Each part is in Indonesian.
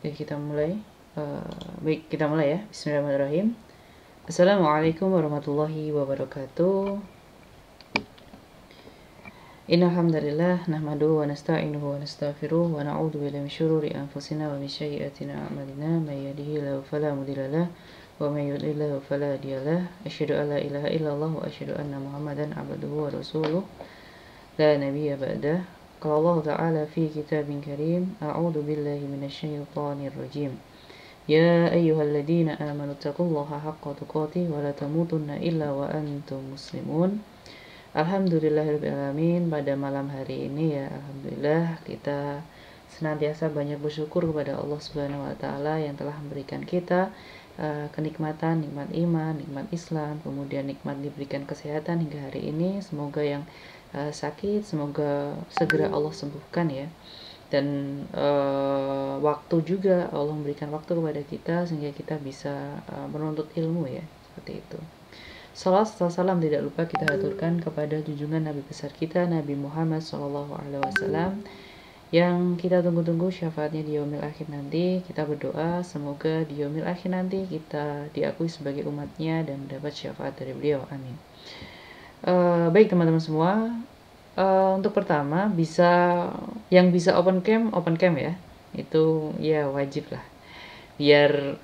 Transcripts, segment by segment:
Oke, kita mulai. Baik, kita mulai ya. Bismillahirrahmanirrahim. Assalamualaikum warahmatullahi wabarakatuh. Innal hamdalillah nahmaduhu wa nasta'inuhu wa nastaghfiruh wa na'udzu billahi min syururi anfusina wa min sayyiati a'malina may yahdihillahu fala mudilla lahu wa may yudlil fala hadiya lahu. Asyhadu an la ilaha illallah wa asyhadu anna Muhammadan abduhu wa rasuluh la nabiyya ba'dah. Qala Allah ta'ala fi kitabin karim. A'udzu billahi minasyaitonir rajim. يا أيها الذين آمنوا اتقوا الله حق تقاته ولا تموتن إلا وأنتم مسلمون. Alhamdulillahirrahmanirrahim. Pada malam hari ini ya alhamdulillah kita senantiasa banyak bersyukur kepada Allah Subhanahu wa taala yang telah memberikan kita kenikmatan, nikmat iman, nikmat Islam, kemudian nikmat diberikan kesehatan hingga hari ini. Semoga yang sakit semoga segera Allah sembuhkan ya. Dan waktu juga Allah memberikan waktu kepada kita sehingga kita bisa menuntut ilmu ya, seperti itu. Salat serta salam tidak lupa kita aturkan kepada junjungan Nabi besar kita Nabi Muhammad SAW yang kita tunggu-tunggu syafaatnya di yaumil akhir nanti. Kita berdoa semoga di yaumil akhir nanti kita diakui sebagai umatnya dan mendapat syafaat dari beliau, amin. Baik teman-teman semua, untuk pertama yang bisa open cam ya, itu ya wajib lah biar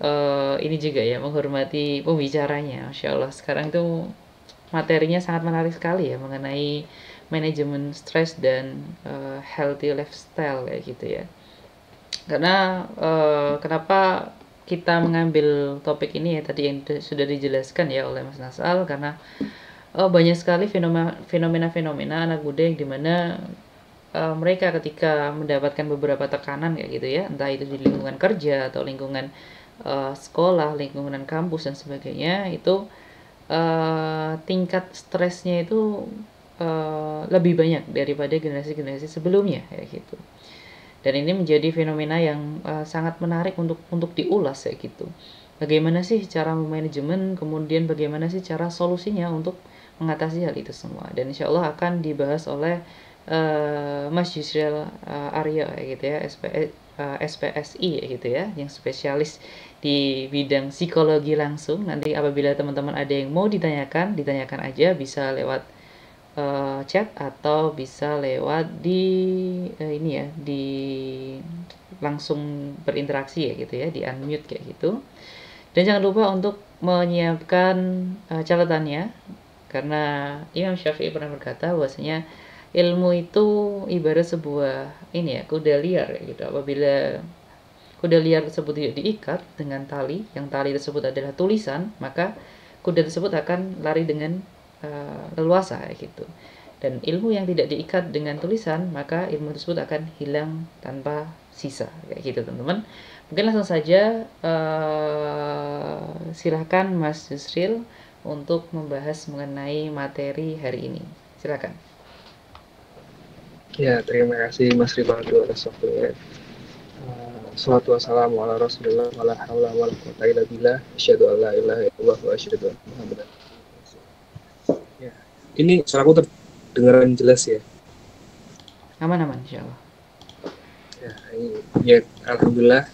ini juga ya menghormati pembicaranya. Masya Allah sekarang tuh materinya sangat menarik sekali ya mengenai manajemen stres dan healthy lifestyle kayak gitu ya. Karena kenapa kita mengambil topik ini ya, tadi yang sudah dijelaskan ya oleh Mas Nasal, karena banyak sekali fenomena-fenomena anak muda yang dimana mereka ketika mendapatkan beberapa tekanan kayak gitu ya, entah itu di lingkungan kerja atau lingkungan sekolah, lingkungan kampus dan sebagainya, itu tingkat stresnya itu lebih banyak daripada generasi-generasi sebelumnya kayak gitu. Dan ini menjadi fenomena yang sangat menarik untuk diulas kayak gitu. Bagaimana sih cara memanajemen, kemudian bagaimana sih cara solusinya untuk mengatasi hal itu semua. Dan insya Allah akan dibahas oleh Mas Yusril Arya gitu ya, SPSI gitu ya, yang spesialis di bidang psikologi langsung. Nanti apabila teman-teman ada yang mau ditanyakan aja, bisa lewat chat atau bisa lewat di ini ya, di langsung berinteraksi ya gitu ya, di unmute kayak gitu. Dan jangan lupa untuk menyiapkan catatannya, karena Imam Syafi'i pernah berkata bahwasanya ilmu itu ibarat sebuah ini ya, kuda liar gitu. Apabila kuda liar tersebut tidak diikat dengan tali, yang tali tersebut adalah tulisan, maka kuda tersebut akan lari dengan leluasa gitu. Dan ilmu yang tidak diikat dengan tulisan, maka ilmu tersebut akan hilang tanpa sisa kayak gitu teman-teman. Mungkin langsung saja silahkan Mas Yusril untuk membahas mengenai materi hari ini. Silakan. Ya, terima kasih Mas Rivaldo atas waktunya. Salatu wassalamu ala Rasulillah wa la haula wa la quwwata illa billah. Asyhadu an la ilaha illallah wa asyhadu anna Muhammadan. Ya, ini suaraku terdengar jelas ya? Aman-aman insyaallah. Ya, alhamdulillah,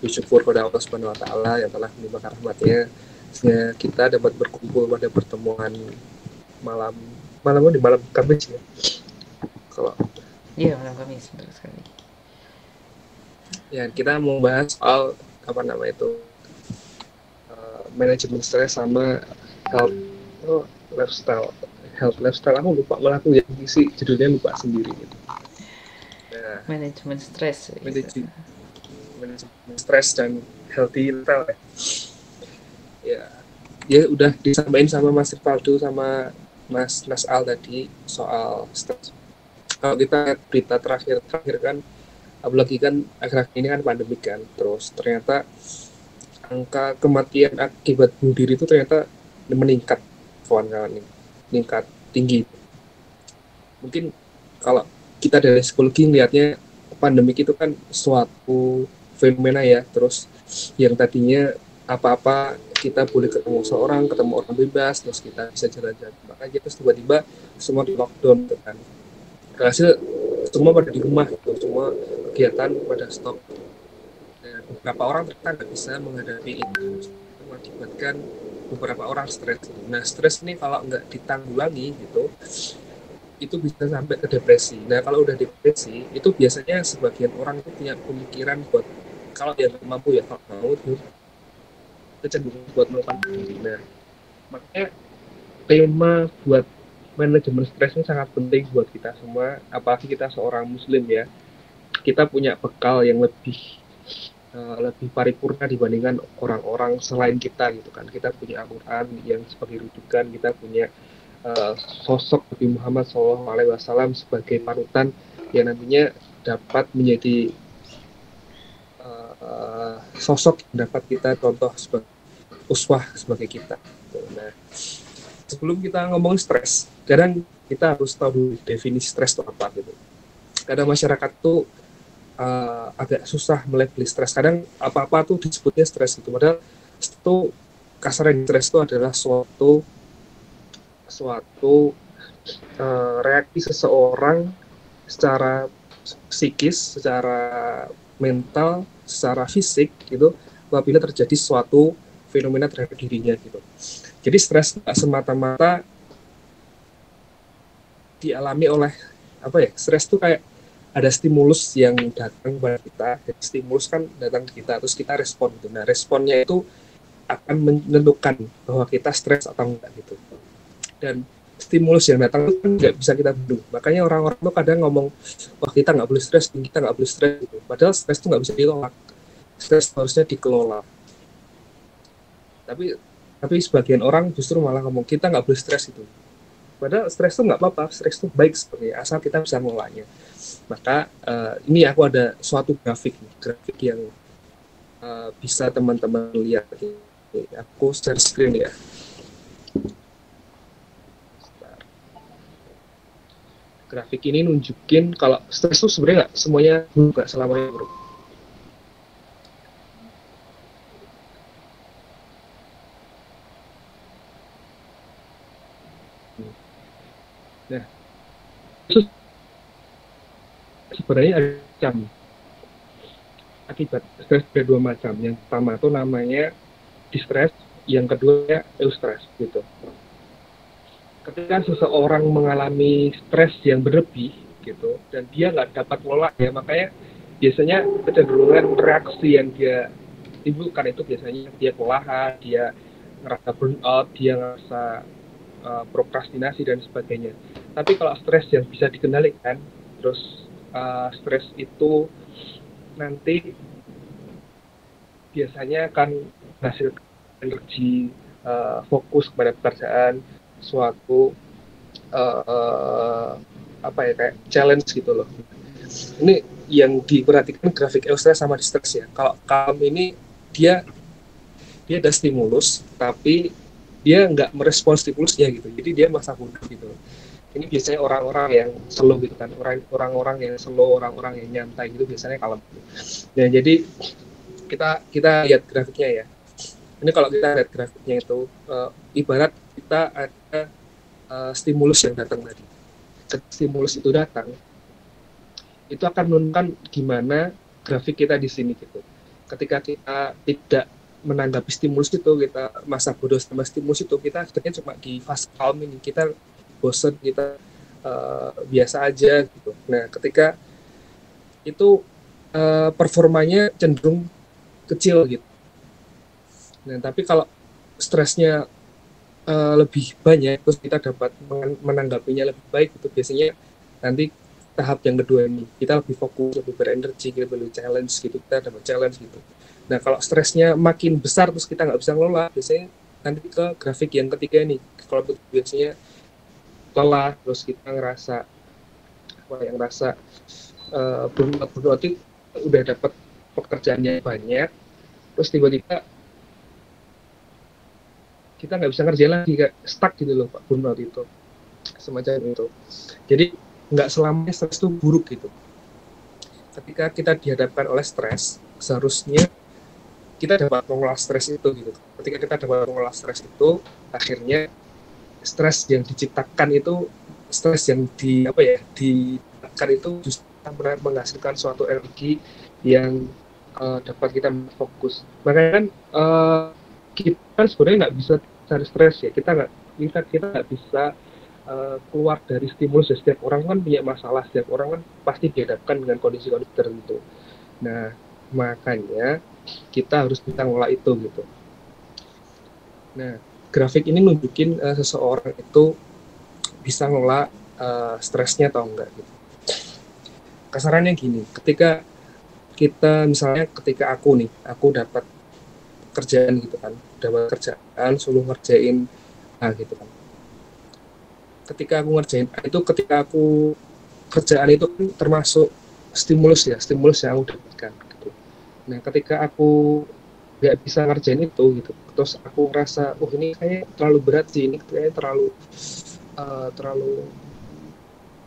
bersyukur pada Allah Subhanahu wa taala yang telah melimpahkan rahmatnya sehingga kita dapat berkumpul pada pertemuan malam Kamis ya. Kalau iya, malam Kamis betul sekali. Ya, kita mau bahas soal manajemen stres sama lifestyle. Aku lupa, malah aku yang isi judulnya lupa sendiri gitu. Nah, manajemen stres. Manajemen stres dan healthy lifestyle ya. Ya udah disampaikan sama Mas Rivaldo sama Mas Nasal tadi soal stres. Kalau kita berita terakhir kan, apalagi kan akhir-akhir ini kan pandemi kan, terus ternyata angka kematian akibat bunuh diri itu ternyata meningkat, meningkat tinggi. Mungkin kalau kita dari psikologi melihatnya pandemi itu kan suatu fenomena ya, terus yang tadinya apa-apa kita boleh ketemu orang bebas, terus kita bisa jalan-jalan, makanya terus tiba-tiba semua di lockdown gitu kan. Hasil semua pada di rumah gitu, semua kegiatan pada stop. beberapa orang ternyata nggak bisa menghadapi itu, mengakibatkan beberapa orang stres. Nah, stres ini kalau nggak ditanggulangi gitu, itu bisa sampai ke depresi. Nah, kalau udah depresi, itu biasanya sebagian orang itu punya pemikiran buat, kalau dia nggak mampu ya, kalau mau itu kecenderungan buat melakukan diri. Nah, makanya tema buat manajemen stres ini sangat penting buat kita semua, apalagi kita seorang muslim ya. Kita punya bekal yang lebih paripurna dibandingkan orang-orang selain kita gitu kan. Kita punya Al-Quran yang sebagai rujukan, kita punya sosok Nabi Muhammad SAW sebagai panutan yang nantinya dapat menjadi sosok yang dapat kita contoh sebagai uswah sebagai kita. Nah, sebelum kita ngomong stres, kadang kita harus tahu dulu definisi stres itu apa gitu. Kadang masyarakat tuh agak susah melabeli stres. Kadang apa-apa tuh disebutnya stres gitu. Padahal itu kasarnya stres itu adalah suatu reaksi seseorang secara psikis, secara mental, secara fisik gitu, apabila terjadi suatu fenomena terhadap dirinya gitu. Jadi stres tidak semata-mata dialami oleh stres itu kayak ada stimulus yang datang kepada kita. Jadi stimulus kan datang ke kita, terus kita respon gitu. Nah, responnya itu akan menentukan bahwa kita stres atau enggak gitu. Dan stimulus yang datang itu kan nggak bisa kita bendung. Makanya orang-orang tuh kadang ngomong, wah kita nggak boleh stres, kita nggak boleh stres gitu. Padahal stres itu nggak bisa ditolak. Stres harusnya dikelola. Tapi sebagian orang justru malah ngomong kita nggak boleh stres itu. Padahal stres itu nggak apa-apa, stres itu baik sebenarnya, asal kita bisa mengelolanya. Maka ini aku ada suatu grafik yang bisa teman-teman lihat. Aku share screen ya. Grafik ini nunjukin kalau stres itu sebenarnya nggak semuanya nggak selamanya buruk. Nah, sebenarnya ada macam akibat stres ada dua macam. Yang pertama itu namanya distress, yang kedua ya eustress gitu. Ketika seseorang mengalami stres yang berlebih gitu dan dia nggak dapat ngelola ya, makanya biasanya kecenderungan reaksi yang dia timbulkan itu biasanya dia kelelahan, dia ngerasa burnout, dia ngerasa prokrastinasi dan sebagainya. Tapi kalau stres yang bisa dikendalikan, terus stres itu nanti biasanya akan menghasilkan energi, fokus kepada pekerjaan, suatu kayak challenge gitu loh. Ini yang diperhatikan grafik eustress sama distress ya. Kalau calm ini dia ada stimulus tapi dia nggak merespon stimulusnya gitu, jadi dia masa bodoh gitu. Ini biasanya orang-orang yang slow gitu kan, orang-orang yang slow, orang-orang yang nyantai gitu biasanya kalem. Nah, jadi kita lihat grafiknya ya. Ini kalau kita lihat grafiknya itu ibarat kita ada stimulus yang datang tadi. Stimulus itu datang, itu akan menentukan gimana grafik kita di sini gitu. Ketika kita tidak menanggapi stimulus itu, kita masa bodoh sama stimulus itu, kita akhirnya cuma di fase calm ini, kita bosan, kita biasa aja gitu. Nah, ketika itu performanya cenderung kecil gitu. Nah, tapi kalau stresnya lebih banyak, terus kita dapat menanggapinya lebih baik, itu biasanya nanti tahap yang kedua ini, kita lebih fokus, lebih berenergi, kita lebih challenge gitu, kita dapat challenge gitu. Nah, kalau stresnya makin besar terus kita nggak bisa ngelola, biasanya nanti ke grafik yang ketiga ini. Kalau biasanya lelah, terus kita ngerasa burnout itu udah dapat pekerjaannya banyak, terus tiba-tiba kita nggak bisa ngerjain lagi, kayak stuck gitu loh Pak, burnout itu semacam itu. Jadi nggak selamanya stres itu buruk gitu. Ketika kita dihadapkan oleh stres, seharusnya kita dapat mengolah stres itu gitu. Ketika kita dapat mengolah stres itu, akhirnya stres yang diciptakan itu, stres yang diciptakan itu justru menghasilkan suatu energi yang dapat kita fokus. Makanya kan kita kan sebenarnya nggak bisa cari stres ya, kita nggak bisa keluar dari stimulus ya. Setiap orang kan punya masalah, setiap orang kan pasti dihadapkan dengan kondisi-kondisi tertentu. Nah, makanya kita harus bisa ngolah itu gitu. Nah, grafik ini nunjukin seseorang itu bisa ngolah stresnya atau enggak gitu. Kasarannya gini, ketika aku dapat kerjaan gitu kan, suruh ngerjain gitu kan. Ketika aku kerjaan itu kan termasuk stimulus yang aku dapatkan gitu. Nah, ketika aku nggak bisa ngerjain itu gitu, terus aku ngerasa ini kayaknya terlalu berat sih, ini kayaknya terlalu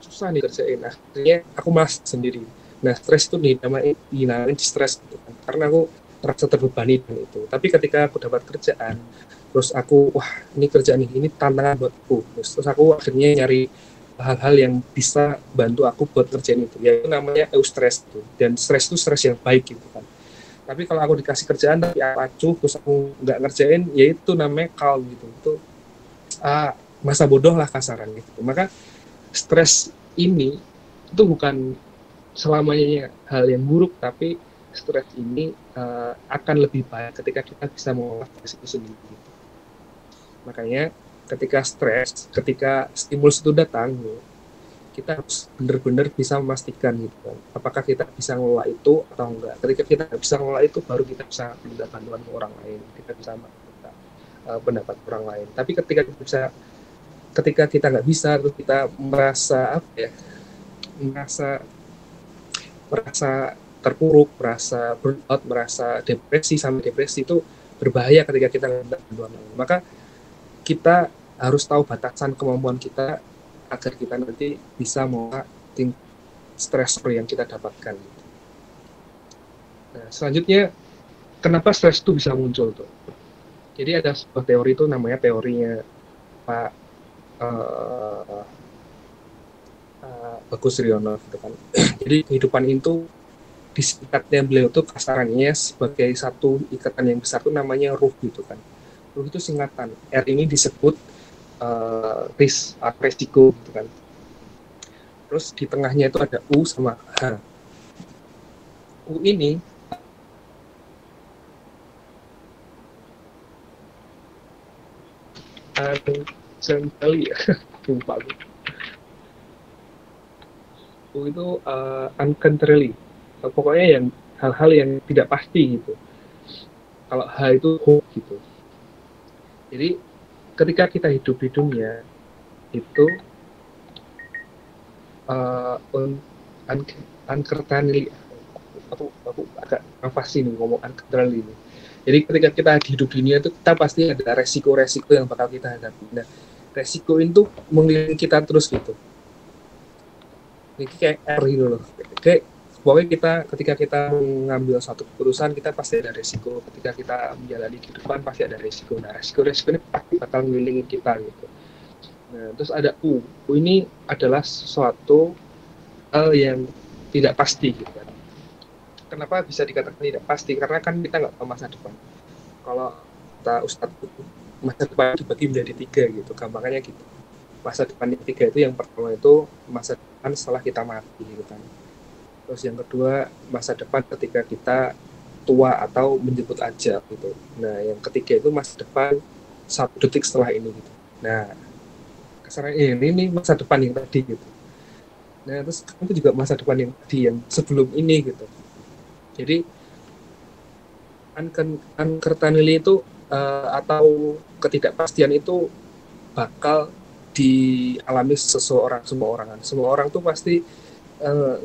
susah nih kerjain. Akhirnya aku malas sendiri. Nah, stres itu dinamain stres gitu kan, karena aku merasa terbebani dengan itu. Tapi ketika aku dapat kerjaan, terus aku ini kerjaan ini tantangan buatku, terus aku akhirnya nyari hal-hal yang bisa bantu aku buat kerjaan itu, yaitu namanya eustress itu. Dan stres itu stres yang baik gitu kan. Tapi kalau aku dikasih kerjaan tapi aku acuh terus aku nggak ngerjain, yaitu namanya calm gitu. Itu masa bodoh lah kasarannya gitu. Maka stres ini itu bukan selamanya hal yang buruk, tapi stres ini akan lebih baik ketika kita bisa mengolah stres itu sendiri gitu. Makanya ketika stimulus itu datang, kita harus benar-benar bisa memastikan gitu kan, apakah kita bisa ngelola itu atau enggak. Ketika kita nggak bisa ngelola itu, baru kita bisa minta bantuan ke orang lain, kita bisa minta pendapat orang lain. Tapi ketika kita nggak bisa, terus kita merasa terpuruk, merasa burnout, merasa depresi, sampai depresi, itu berbahaya ketika kita minta bantuan lain. Maka kita harus tahu batasan kemampuan kita agar kita nanti bisa mengolah stresor yang kita dapatkan. Nah, selanjutnya, kenapa stres itu bisa muncul tuh? Jadi ada sebuah teori itu namanya teorinya Pak Bagus Riono gitu kan. Jadi kehidupan itu disingkatnya beliau tuh kasarannya sebagai satu ikatan yang besar tuh namanya ruh gitu kan. Ruh itu singkatan. R ini disebut resiko gitu kan. Terus di tengahnya itu ada U sama H. U ini kali ya, lupa gue. U itu uncontrollably, pokoknya yang hal-hal yang tidak pasti gitu. Kalau H itu hope gitu. Jadi ketika kita hidup di dunia itu uncertainty, aku agak nafas nih ngomong uncertainty ini. Jadi ketika kita hidup di dunia itu, kita pasti ada resiko-resiko yang bakal kita hadapi. Nah, resiko itu mengelilingi kita terus gitu. Ini kayak R gitu loh. Kayak pokoknya ketika kita mengambil satu keputusan, kita pasti ada resiko. Ketika kita menjalani kehidupan, pasti ada resiko. Nah, resiko ini pasti bakal mengelilingi kita gitu. Nah, terus ada U. U ini adalah sesuatu hal yang tidak pasti gitu kan. Kenapa bisa dikatakan tidak pasti? Karena kan kita nggak tahu masa depan. Kalau kata Ustadz, masa depan dibagi menjadi 3 gitu, gampangannya gitu. Masa depan yang 3 itu, yang pertama itu masa depan setelah kita mati gitu kan. Terus yang kedua, masa depan ketika kita tua atau menjemput ajal gitu. Nah, yang ketiga itu masa depan 1 detik setelah ini gitu. Nah, kasarnya ini masa depan yang tadi gitu. Nah, terus itu juga masa depan yang tadi, yang sebelum ini gitu. Jadi uncertainty itu atau ketidakpastian itu bakal dialami semua orang tuh pasti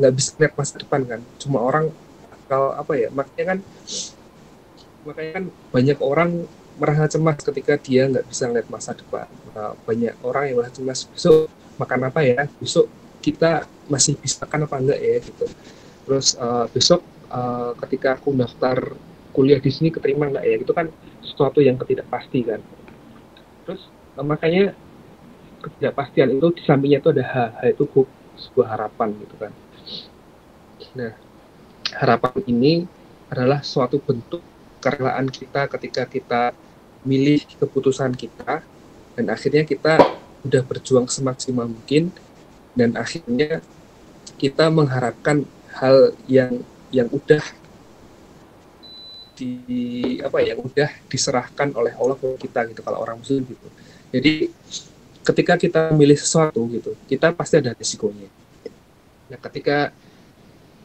nggak bisa lihat masa depan kan. Cuma orang bakal makanya kan banyak orang merasa cemas ketika dia nggak bisa lihat masa depan. Banyak orang yang merasa cemas, besok makan apa ya, besok kita masih bisa makan apa enggak ya gitu. Terus besok ketika aku daftar kuliah di sini keterima nggak ya, itu kan sesuatu yang ketidakpasti kan. Terus makanya ketidakpastian itu di sampingnya itu ada H itu sebuah harapan gitu kan. Nah, harapan ini adalah suatu bentuk kerelaan kita ketika kita milih keputusan kita, dan akhirnya kita udah berjuang semaksimal mungkin, dan akhirnya kita mengharapkan hal yang udah yang udah diserahkan oleh Allah ke kita gitu, kalau orang muslim gitu. Jadi ketika kita memilih sesuatu gitu, kita pasti ada risikonya. Nah, ketika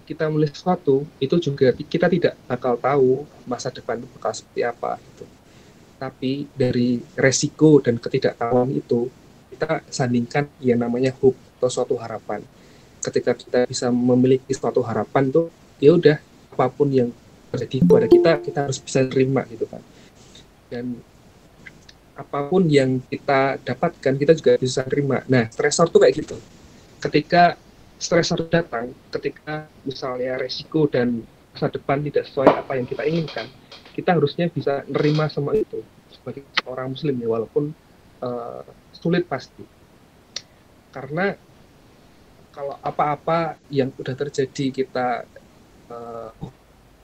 kita memilih sesuatu, itu juga kita tidak bakal tahu masa depan itu bakal seperti apa gitu. Tapi dari resiko dan ketidaktahuan itu, kita sandingkan yang namanya hope atau suatu harapan. Ketika kita bisa memiliki suatu harapan tuh, ya udah, apapun yang terjadi kepada kita harus bisa terima gitu kan. Dan apapun yang kita dapatkan, kita juga bisa terima. Nah, stresor tuh kayak gitu. Ketika stresor datang, ketika misalnya resiko dan masa depan tidak sesuai apa yang kita inginkan, kita harusnya bisa nerima semua itu sebagai seorang muslim ya, walaupun sulit pasti. Karena kalau apa-apa yang udah terjadi kita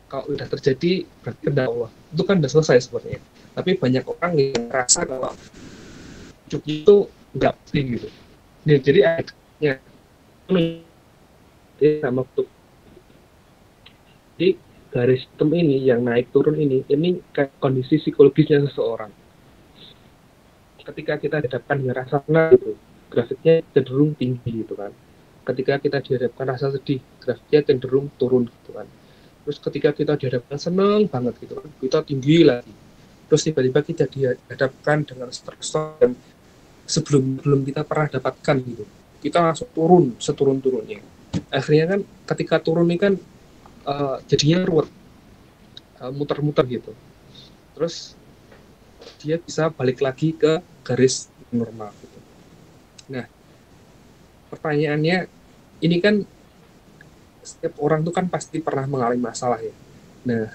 kalau udah terjadi berarti kehendak Allah, itu kan udah selesai sebenarnya. Tapi banyak orang yang merasa kalau hidup itu nggak pasti gitu. Nah, jadi akhirnya sama kutub. Jadi garis hitam ini yang naik turun ini kayak kondisi psikologisnya seseorang. Ketika kita dihadapkan dengan rasa senang gitu, grafiknya cenderung tinggi gitu kan. Ketika kita dihadapkan rasa sedih, grafiknya cenderung turun gitu kan. Terus ketika kita dihadapkan senang banget gitu kan, kita tinggi lagi. Terus tiba-tiba kita dihadapkan dengan stresor yang sebelum kita pernah dapatkan gitu, kita langsung turun seturun-turunnya. Akhirnya kan ketika turun ini kan jadinya ruwet, muter-muter gitu. Terus dia bisa balik lagi ke garis normal gitu. Nah, pertanyaannya, ini kan setiap orang tuh kan pasti pernah mengalami masalah ya. Nah,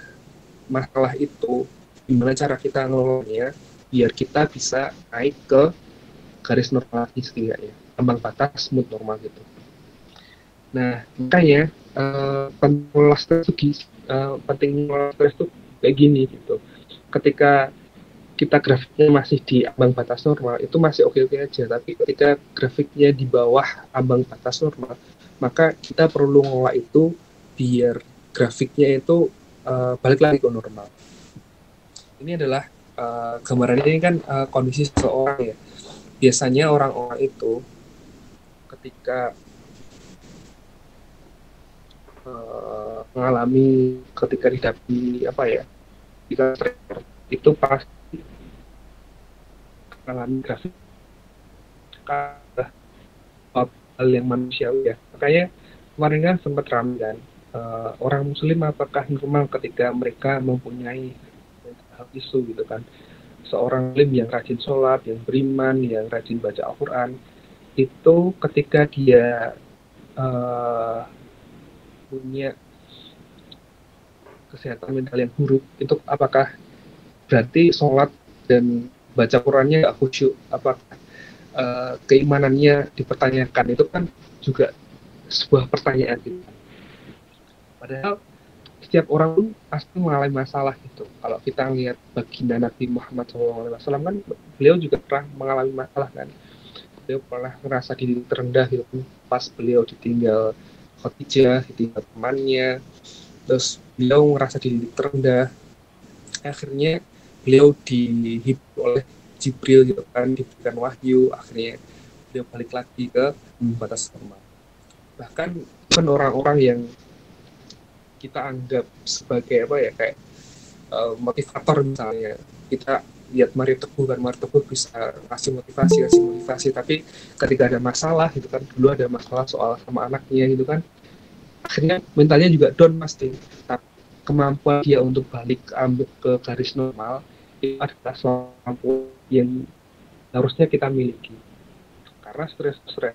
masalah itu gimana cara kita ngelolanya biar kita bisa naik ke garis normal lagi setidaknya, ambang batas mood normal gitu. Nah, makanya pengelola stres itu kayak gini gitu. Ketika kita grafiknya masih di ambang batas normal, itu masih oke-oke aja. Tapi ketika grafiknya di bawah ambang batas normal, maka kita perlu ngolah itu biar grafiknya itu balik lagi ke normal. Ini adalah gambaran ini kan kondisi seseorang ya. Biasanya orang-orang itu ketika mengalami, ketika dihadapi jika itu pasti mengalami grafik hal yang manusiawi ya. Makanya kemarin kan sempat ramai kan, orang muslim apakah normal ketika mereka mempunyai hal isu gitu kan. Seorang muslim yang rajin sholat, yang beriman, yang rajin baca Al-Quran, itu ketika dia punya kesehatan mental yang buruk, itu apakah berarti sholat dan baca Qurannya nggak khusyuk? Apakah keimanannya dipertanyakan? Itu kan juga sebuah pertanyaan gitu. Padahal setiap orang pun pasti mengalami masalah gitu. Kalau kita lihat baginda Nabi Muhammad SAW kan, beliau juga pernah mengalami masalah kan. Beliau pernah merasa diri terendah gitu pas beliau ditinggal Khadijah, ditinggal temannya, terus beliau merasa diri terendah. Akhirnya beliau dihibur oleh Jibril gitu kan, diberikan wahyu, akhirnya beliau balik lagi ke batas normal. Bahkan kan orang-orang yang kita anggap sebagai kayak motivator misalnya, kita lihat Mario Teguh kan, Mario Teguh bisa kasih motivasi, tapi ketika ada masalah gitu kan, dulu ada masalah soal sama anaknya gitu kan, akhirnya mentalnya juga down pasti. Tapi kemampuan dia untuk balik ke garis normal itu adalah sesuatu yang harusnya kita miliki. Karena stresor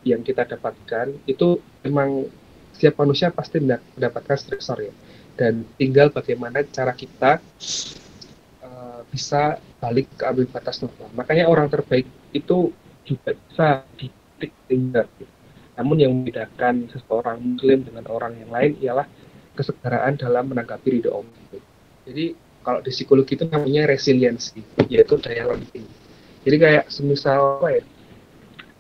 yang kita dapatkan itu memang setiap manusia pasti mendapatkan stresor ya. Dan tinggal bagaimana cara kita bisa balik ke ambang batas normal. Makanya orang terbaik itu juga bisa di titik tinggal. Namun yang membedakan seseorang muslim dengan orang yang lain ialah kesegaraan dalam menanggapi ridho Allah. Jadi kalau di psikologi itu namanya resiliensi, yaitu daya lenting. Jadi kayak semisal apa ya,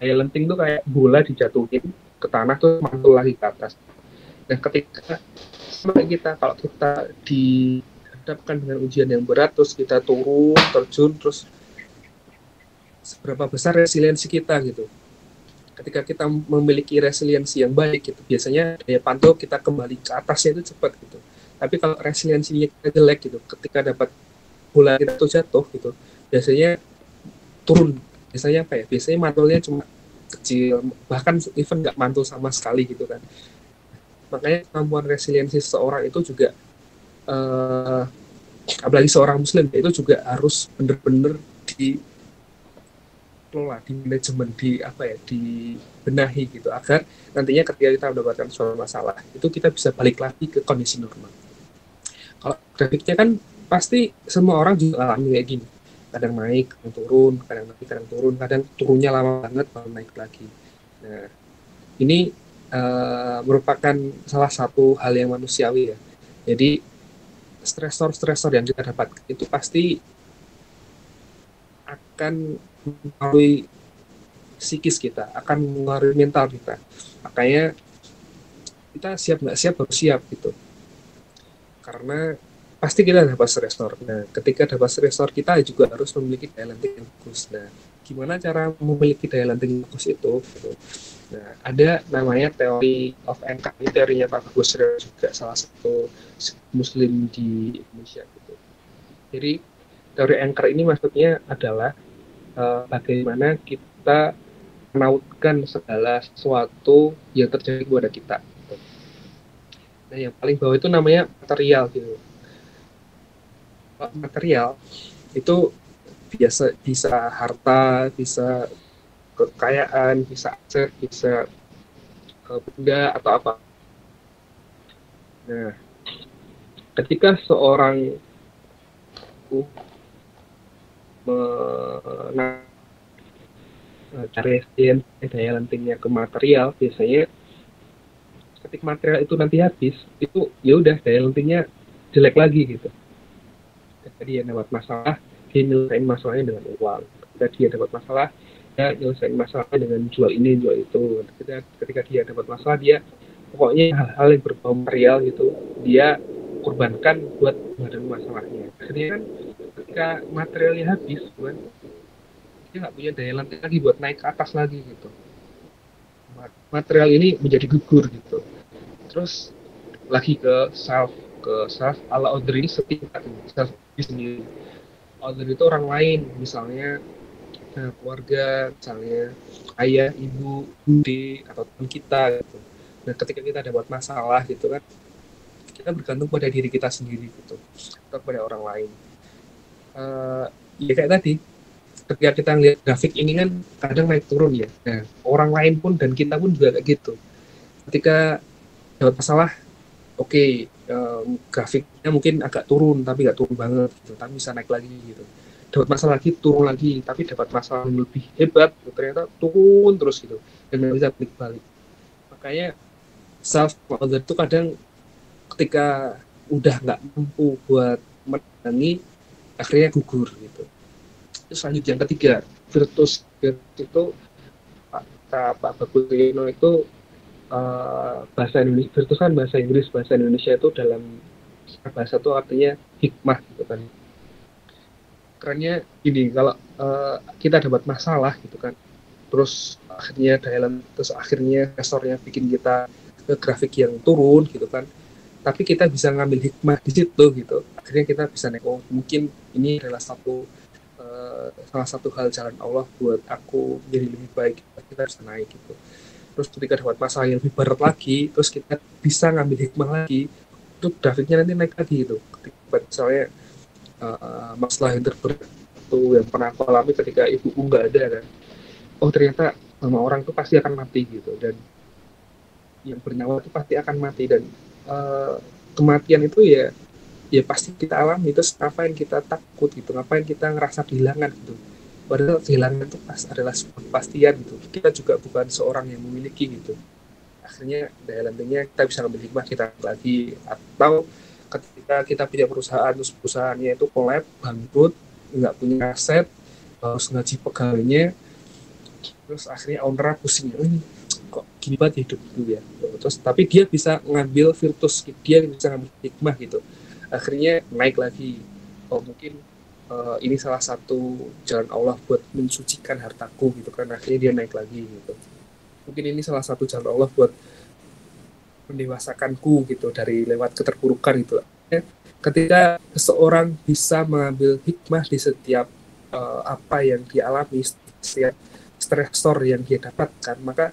daya lenting itu kayak bola dijatuhin ke tanah tuh mantul lagi ke atas. Dan ketika sama kita, kalau kita dihadapkan dengan ujian yang berat, terus kita turun, terjun, terus seberapa besar resiliensi kita gitu. Ketika kita memiliki resiliensi yang baik gitu, biasanya daya pantau kita kembali ke atasnya itu cepat gitu. Tapi kalau resiliensinya kita jelek gitu, ketika dapat bola kita tuh jatuh gitu, biasanya turun. Biasanya apa ya? Biasanya mantulnya cuma kecil, bahkan even nggak mantul sama sekali gitu kan. Makanya kemampuan resiliensi seseorang itu juga apalagi seorang muslim itu juga harus benar-benar dikelola, di manajemen, di apa ya, dibenahi gitu, agar nantinya ketika kita mendapatkan suatu masalah itu kita bisa balik lagi ke kondisi normal. Kalau grafiknya kan pasti semua orang juga alami kayak gini, kadang naik, kadang turun, kadang naik, kadang turun, kadang turunnya lama banget baru naik lagi. Nah, ini merupakan salah satu hal yang manusiawi ya. Jadi stresor-stresor yang kita dapat itu pasti akan mempengaruhi psikis kita, akan mempengaruhi mental kita. Makanya kita siap nggak siap harus siap gitu. Karena pasti kita dapat stresor. Nah, ketika dapat stresor kita juga harus memiliki daya lenting yang bagus. Nah, gimana cara memiliki daya lenting yang bagus itu? Gitu. Nah, ada namanya teori of anchor. Ini teorinya Pak Bagus juga salah satu muslim di Indonesia gitu. Jadi teori anchor ini maksudnya adalah bagaimana kita menautkan segala sesuatu yang terjadi kepada kita. Gitu. Nah, yang paling bawah itu namanya material gitu. Material itu biasa bisa harta, bisa kekayaan, bisa aset, bisa benda atau apa. Nah, ketika seorang mencari daya lentingnya ke material, biasanya ketika material itu nanti habis, itu ya udah daya lentingnya jelek lagi gitu. Ketika dia dapat masalah, dia nyelesain masalahnya dengan uang. Ketika dia dapat masalah, dia nyelesain masalahnya dengan jual ini, jual itu. Ketika dia dapat masalah, dia pokoknya hal-hal yang berbau material gitu, dia korbankan buat menghadapi masalahnya. Akhirnya kan ketika materialnya habis, kan, dia nggak punya daya lenting lagi buat naik ke atas lagi gitu. Material ini menjadi gugur gitu. Terus lagi ke self ala other ini setingkat self sendiri. Other itu orang lain, misalnya keluarga, misalnya ayah, ibu, bude, atau teman kita gitu. Nah, ketika kita dapat masalah gitu kan, kita bergantung pada diri kita sendiri gitu, atau pada orang lain. Ya kayak tadi, ketika kita lihat grafik ini kan kadang naik turun ya. Nah, orang lain pun dan kita pun juga kayak gitu. Ketika dapat masalah, oke, grafiknya mungkin agak turun, tapi nggak turun banget gitu, tapi bisa naik lagi gitu. Dapat masalah lagi, turun lagi, tapi dapat masalah yang lebih hebat, gitu, ternyata turun terus gitu, dan nggak bisa balik-balik. Makanya self-mother itu kadang ketika udah nggak mampu buat menangani, akhirnya gugur gitu. Terus lanjut yang ketiga, virtus itu Pak Bagus itu bahasa Indonesia, virtus kan bahasa Inggris, bahasa Indonesia itu dalam bahasa itu artinya hikmah gitu kan. Kerennya gini, kalau kita dapat masalah gitu kan, terus akhirnya resornya bikin kita ke grafik yang turun gitu kan, tapi kita bisa ngambil hikmah di situ gitu, akhirnya kita bisa naik. Oh, mungkin ini adalah salah satu hal jalan Allah buat aku jadi lebih baik, kita bisa naik gitu. Terus ketika dapat masalah yang lebih berat lagi, terus kita bisa ngambil hikmah lagi, itu grafiknya nanti naik lagi gitu. Ketika misalnya masalah yang terberat itu yang pernah aku alami ketika ibuku nggak ada kan, oh ternyata sama orang itu pasti akan mati gitu, dan yang bernyawa itu pasti akan mati, dan kematian itu ya pasti kita alami. Terus ngapain kita takut gitu, ngapain kita ngerasa kehilangan gitu, Padahal kehilangan itu adalah sebuah kepastian gitu. Kita juga bukan seorang yang memiliki gitu. Akhirnya daya lantainya kita bisa ngambil hikmah kita lagi. Atau ketika kita punya perusahaan, terus perusahaannya itu collab, bangkrut, nggak punya aset, harus ngaji pegawainya, terus akhirnya owner pusing, kok gini banget hidup itu ya. Terus tapi dia bisa ngambil virtus, dia bisa ngambil hikmah gitu. Akhirnya naik lagi. Oh mungkin ini salah satu jalan Allah buat mensucikan hartaku gitu kan, akhirnya dia naik lagi gitu. Mungkin ini salah satu jalan Allah buat mendewasakanku gitu dari lewat keterpurukan gitu. Ketika seseorang bisa mengambil hikmah di setiap apa yang dia alami, setiap stresor yang dia dapatkan, maka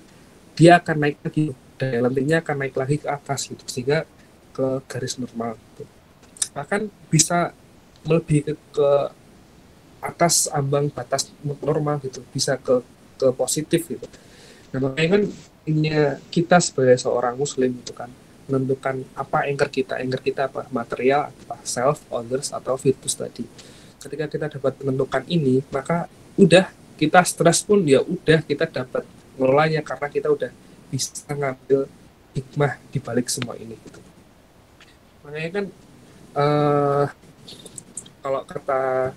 dia akan naik lagi, daya lantainya akan naik lagi ke atas gitu, sehingga ke garis normal gitu. Bahkan bisa melebihi ke atas ambang batas normal gitu, bisa ke positif gitu. Nah makanya kan ini kita sebagai seorang muslim gitu kan, menentukan apa anchor kita apa, material, apa self, others, atau virtus tadi. Ketika kita dapat menentukan ini, maka udah, kita stres pun ya udah, kita dapat ngelolanya karena kita udah bisa ngambil hikmah di balik semua ini gitu. Makanya kan kalau kata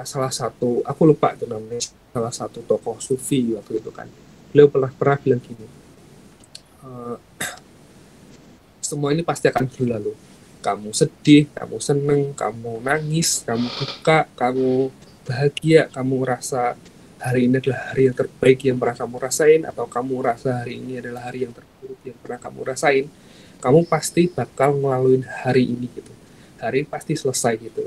salah satu, aku lupa itu namanya, salah satu tokoh sufi waktu itu kan, beliau pernah bilang gini, semua ini pasti akan berlalu. Kamu sedih, kamu seneng, kamu nangis, kamu duka, kamu bahagia, kamu merasa hari ini adalah hari yang terbaik yang pernah kamu rasain, atau kamu merasa hari ini adalah hari yang terburuk yang pernah kamu rasain, kamu pasti bakal melalui hari ini gitu. Hari ini pasti selesai gitu.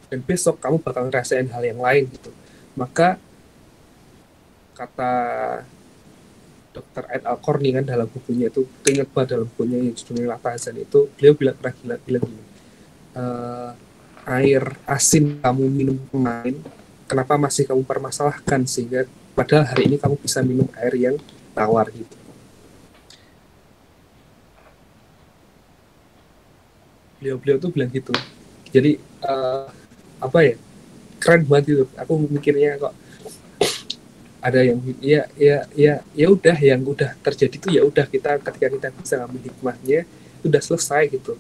Dan besok kamu bakal ngerasain hal yang lain gitu. Maka kata Dr. Ed Al-Qarni kan dalam bukunya itu, ingat banget dalam bukunya yang judulnya Lafazan itu, beliau pernah bilang gini, air asin kamu minum kemarin, kenapa masih kamu permasalahkan, sehingga padahal hari ini kamu bisa minum air yang tawar gitu. Beliau tuh bilang gitu. Jadi apa ya, keren banget gitu. Aku mikirnya kok ada yang ya udah, yang udah terjadi tuh ya udah, kita ketika kita bisa ngambil hikmahnya itu udah selesai gitu.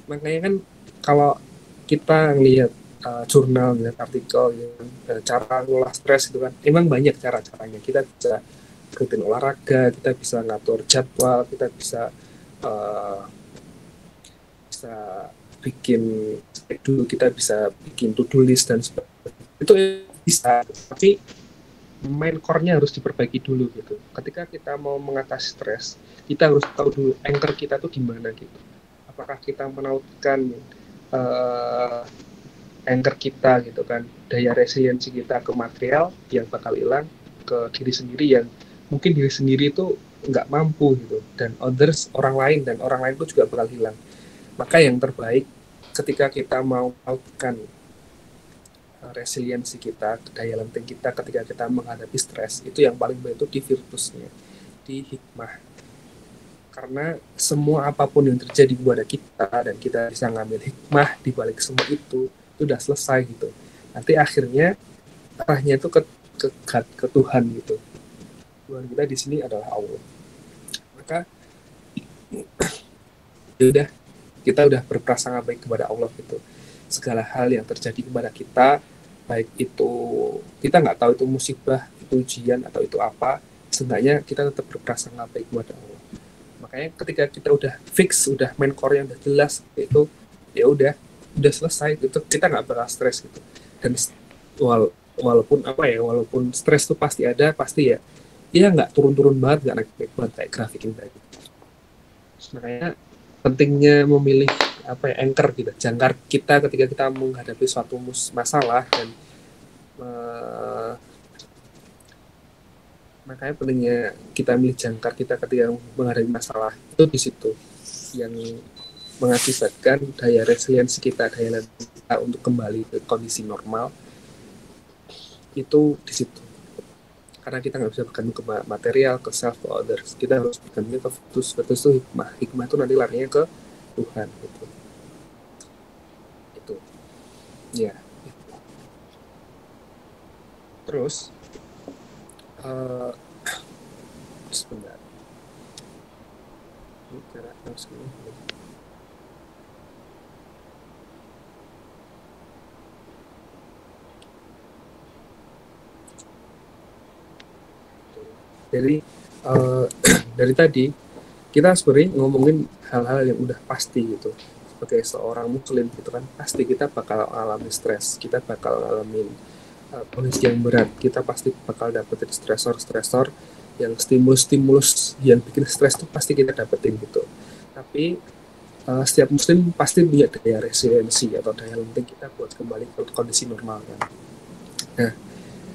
Makanya kan kalau kita ngelihat jurnal, ngelihat artikel yang cara ngolah stres itu kan, emang banyak cara-caranya. Kita bisa rutin olahraga, kita bisa ngatur jadwal, kita bisa bikin schedule, kita bisa bikin to-do list dan sebagainya. Itu bisa, tapi main core-nya harus diperbaiki dulu gitu. Ketika kita mau mengatasi stres, kita harus tahu dulu anchor kita tuh gimana gitu. Apakah kita menautkan anchor kita gitu kan, daya resiliensi kita ke material yang bakal hilang, ke diri sendiri yang mungkin diri sendiri itu nggak mampu gitu, dan others, orang lain itu juga bakal hilang. Maka yang terbaik ketika kita mau melakukan resiliensi kita, daya lantang kita ketika kita menghadapi stres, itu yang paling baik itu di virtusnya, di hikmah. Karena semua apapun yang terjadi kepada kita dan kita bisa ngambil hikmah di balik semua itu udah selesai gitu. Nanti akhirnya arahnya itu ke Tuhan gitu. Tuhan kita di sini adalah Allah. Maka udah, kita udah berprasangka baik kepada Allah gitu. Segala hal yang terjadi kepada kita, baik itu kita nggak tahu itu musibah, itu ujian, atau itu apa, sebenarnya kita tetap berprasangka baik kepada Allah. Makanya ketika kita udah fix, udah main core yang udah jelas itu, ya udah selesai gitu, kita nggak bakal stres gitu. Dan walaupun stres tuh pasti ada, pasti ya nggak turun-turun banget, nggak naik banget kayak grafik ini tadi. Makanya pentingnya memilih anchor gitu, jangkar kita ketika kita menghadapi suatu masalah, dan makanya pentingnya kita milih jangkar kita ketika menghadapi masalah itu, di situ yang mengakibatkan daya resiliensi kita, daya lantang kita untuk kembali ke kondisi normal itu di situ. Karena kita nggak bisa bergantung ke material, ke self, ke others. Kita harus bergantung ke virtus itu hikmah. Hikmah itu nanti larinya ke Tuhan gitu. Itu ya. Terus sebentar, ini cara dari dari tadi kita sebenarnya ngomongin hal-hal yang udah pasti gitu. Sebagai seorang muslim gitu kan, pasti kita bakal alami stres, kita bakal ngalamin kondisi yang berat, kita pasti bakal dapetin stresor-stresor yang stimulus-stimulus yang bikin stres itu pasti kita dapetin gitu. Tapi setiap muslim pasti punya daya resiliensi atau daya lenting kita buat kembali ke kondisi normal kan. Nah,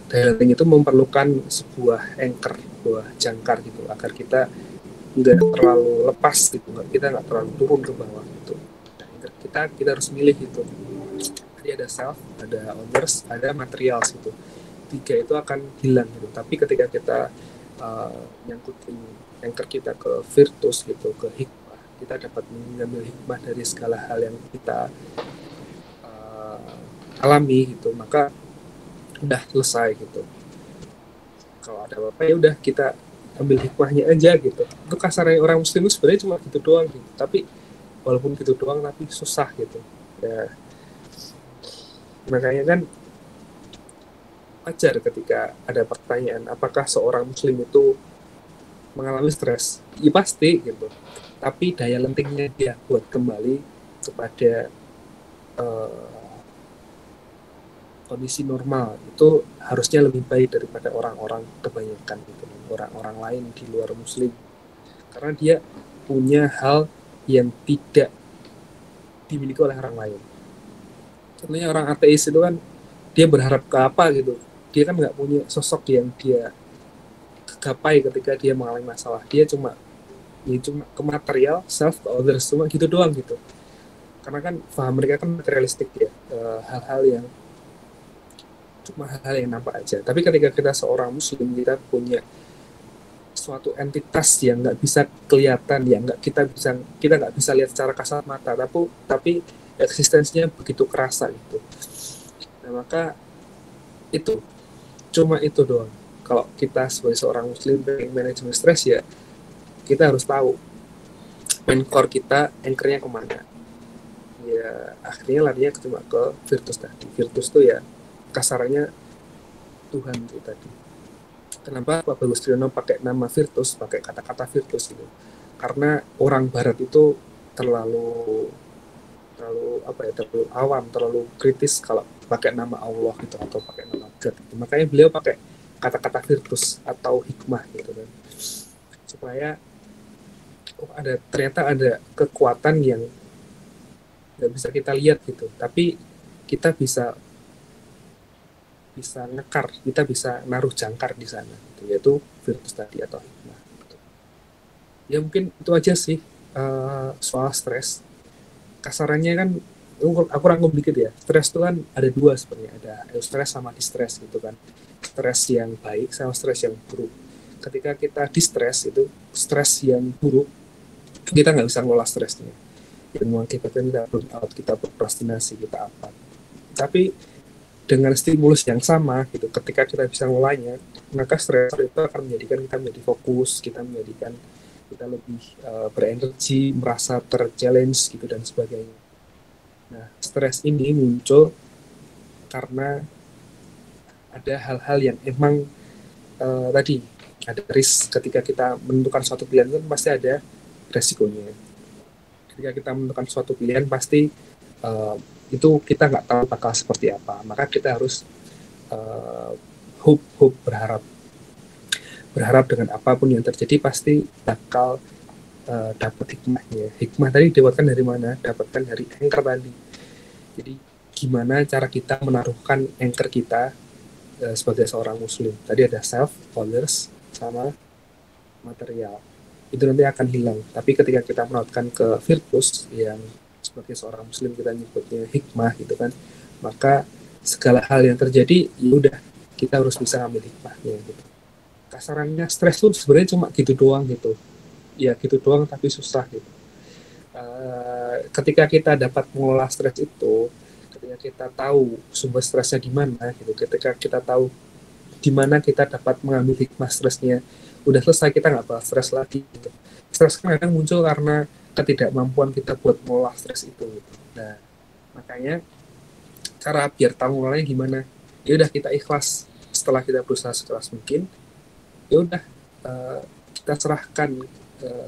daya lenting itu memerlukan sebuah anchor, sebuah jangkar gitu agar kita nggak terlalu lepas gitu, kita nggak terlalu turun ke bawah gitu. Nah, kita harus milih gitu. Tadi ada self, ada others, ada material gitu. Tiga itu akan hilang gitu. Tapi ketika kita nyangkutin anchor kita ke virtus gitu, ke hikmah, kita dapat mengambil hikmah dari segala hal yang kita alami gitu, maka udah selesai gitu. Kalau ada apa ya udah kita ambil hikmahnya aja gitu. Itu kasarnya orang muslim sebenarnya cuma gitu doang gitu. Tapi walaupun gitu doang tapi susah gitu. Ya, makanya kan wajar ketika ada pertanyaan apakah seorang muslim itu mengalami stres. Ya pasti gitu. Tapi daya lentingnya dia buat kembali kepada kondisi normal itu harusnya lebih baik daripada orang-orang kebanyakan gitu, orang-orang lain di luar muslim, karena dia punya hal yang tidak dimiliki oleh orang lain. Contohnya orang ateis itu kan dia berharap ke apa gitu, dia kan nggak punya sosok yang dia gapai ketika dia mengalami masalah, dia cuma ke material, self, ke others, cuma gitu doang gitu. Karena kan paham mereka kan materialistik ya, hal-hal yang cuma hal-hal yang nampak aja. Tapi ketika kita seorang muslim, kita punya suatu entitas yang nggak bisa kelihatan, yang kita nggak bisa lihat secara kasat mata, tapi eksistensinya begitu kerasa gitu. Nah, maka itu cuma itu doang. Kalau kita sebagai seorang muslim pengen manajemen stres, ya kita harus tahu main core kita anchornya kemana. Ya akhirnya larinya cuma ke virtus tadi. Virtus tuh ya kasarannya Tuhan itu tadi. Kenapa Pak Bagus Triyono pakai nama virtus, pakai kata-kata virtus gitu? Karena orang Barat itu terlalu awam, terlalu kritis kalau pakai nama Allah gitu atau pakai nama God gitu. Makanya beliau pakai kata-kata virtus atau hikmah gitu kan, supaya ternyata ada kekuatan yang nggak bisa kita lihat gitu, tapi kita bisa ngekar, kita bisa naruh jangkar di sana gitu, yaitu virtus tadi atau hikmah gitu. Ya mungkin itu aja sih soal stres. Kasarannya kan aku rangkum dikit ya, stres itu kan ada dua sebenarnya, ada eustress sama distress gitu kan. Stres yang baik sama stres yang buruk. Ketika kita distress, itu stres yang buruk, kita nggak bisa ngelola stresnya, yang mengakibatkan kita burnout, kita prokrastinasi, kita apa. Tapi dengan stimulus yang sama gitu, ketika kita bisa ngolahnya, maka stresor itu akan menjadikan kita menjadi fokus, kita menjadikan kita lebih berenergi, merasa ter-challenge gitu dan sebagainya. Nah, stres ini muncul karena ada hal-hal yang emang tadi ada risk. Ketika kita menentukan suatu pilihan kan pasti ada resikonya. Ketika kita menentukan suatu pilihan pasti itu kita nggak tahu bakal seperti apa, maka kita harus berharap dengan apapun yang terjadi pasti bakal dapat hikmahnya. Hikmah tadi didapatkan dari mana? Dapatkan dari anchor tadi. Jadi gimana cara kita menaruhkan anchor kita sebagai seorang muslim. Tadi ada self, others, sama material. Itu nanti akan hilang. Tapi ketika kita menaruhkan ke virtus yang sebagai seorang muslim kita nyebutnya hikmah gitu kan, maka segala hal yang terjadi ya udah kita harus bisa ambil hikmahnya gitu. Kasarannya stres tuh sebenarnya cuma gitu doang gitu, ya gitu doang tapi susah gitu. Ketika kita dapat mengolah stres itu, ketika kita tahu sumber stresnya di mana gitu, ketika kita tahu di mana kita dapat mengambil hikmah stresnya. Udah selesai, kita nggak bakal stres lagi gitu. Stres kan kadang muncul karena ketidakmampuan kita buat mengolah stres itu gitu. Nah, makanya cara biar tahu ngolahnya gimana, ya udah kita ikhlas. Setelah kita berusaha sekeras mungkin, ya udah kita serahkan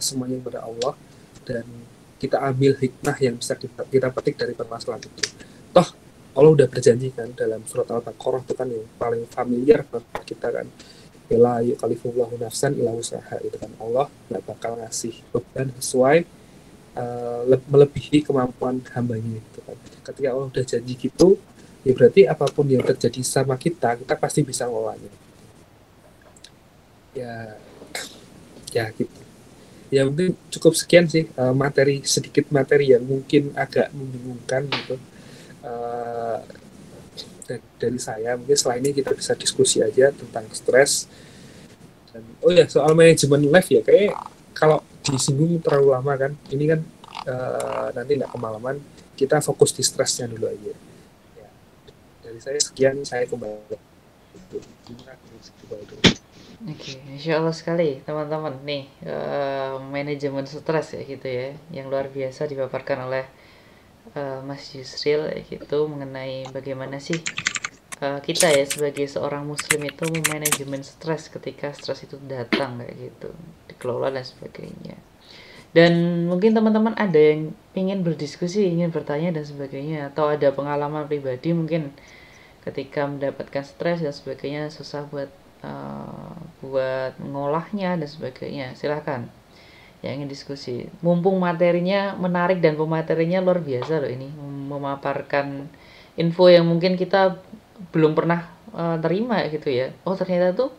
semuanya kepada Allah, dan kita ambil hikmah yang bisa kita petik dari permasalahan itu. Toh Allah udah berjanji kan dalam surat Al-Baqarah, itu kan yang paling familiar buat kita kan, la yukallifullahu nafsan illa wus'aha, itu kan Allah nggak bakal ngasih beban sesuai melebihi kemampuan hambanya itu kan. Ketika Allah udah janji gitu, ya berarti apapun yang terjadi sama kita pasti bisa ngolahnya. Ya gitu. Ya mungkin cukup sekian sih sedikit materi yang mungkin agak membingungkan gitu dari saya. Mungkin setelah ini kita bisa diskusi aja tentang stres. Dan, soal manajemen life ya, kayak kalau disinggung terlalu lama kan, ini kan nanti nggak kemalaman, kita fokus di stresnya dulu aja ya. Dari saya sekian, saya kembali. Oke, insya Allah sekali teman-teman nih, manajemen stres ya gitu ya, yang luar biasa dipaparkan oleh Mas Yusril gitu, mengenai bagaimana sih kita ya sebagai seorang muslim itu memanajemen stres ketika stres itu datang kayak gitu, dikelola dan sebagainya. Dan mungkin teman-teman ada yang ingin berdiskusi, ingin bertanya dan sebagainya, atau ada pengalaman pribadi mungkin ketika mendapatkan stres dan sebagainya, susah buat mengolahnya dan sebagainya, silahkan yang ingin diskusi. Mumpung materinya menarik dan pematerinya luar biasa loh ini, memaparkan info yang mungkin kita belum pernah terima gitu ya. Oh ternyata tuh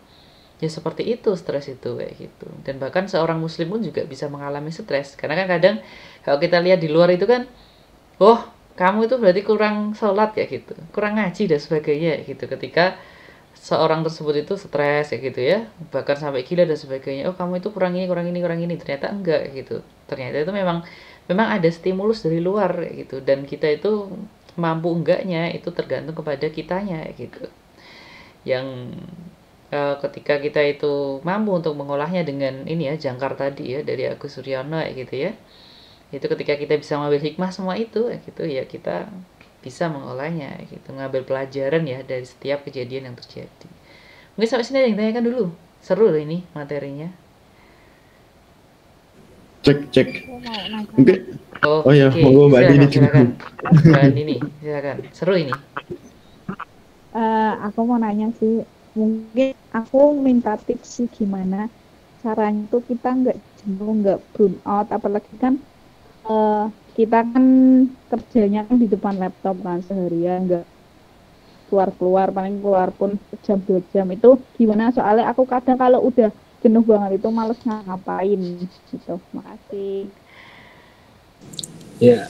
ya seperti itu stres itu kayak gitu. Dan bahkan seorang muslim pun juga bisa mengalami stres, karena kan kadang kalau kita lihat di luar itu kan, oh kamu itu berarti kurang sholat kayak gitu, kurang ngaji dan sebagainya gitu. Ketika seorang tersebut itu stres kayak gitu ya, bahkan sampai gila dan sebagainya, oh kamu itu kurang ini, ternyata enggak gitu. Ternyata itu memang ada stimulus dari luar kayak gitu, dan kita itu mampu enggaknya itu tergantung kepada kitanya gitu. Yang ketika kita itu mampu untuk mengolahnya dengan ini ya, jangkar tadi ya dari Agus Suryono gitu ya, itu ketika kita bisa mengambil hikmah semua itu gitu ya, kita bisa mengolahnya gitu, ngambil pelajaran ya dari setiap kejadian yang terjadi. Mungkin sampai sini ada yang tanyakan dulu, seru loh ini materinya. Cek mungkin ya Oke, monggo Mbak Dini silakan Mbak Dini, silakan, seru ini. Aku mau nanya sih, mungkin aku minta tips sih gimana caranya tuh kita nggak jenuh, nggak burn out, apalagi kan kita kan kerjanya kan di depan laptop kan seharian, nggak keluar paling keluar pun jam 2 jam. Itu gimana, soalnya aku kadang kalau udah jenuh banget itu males ngapain gitu. Makasih. Ya,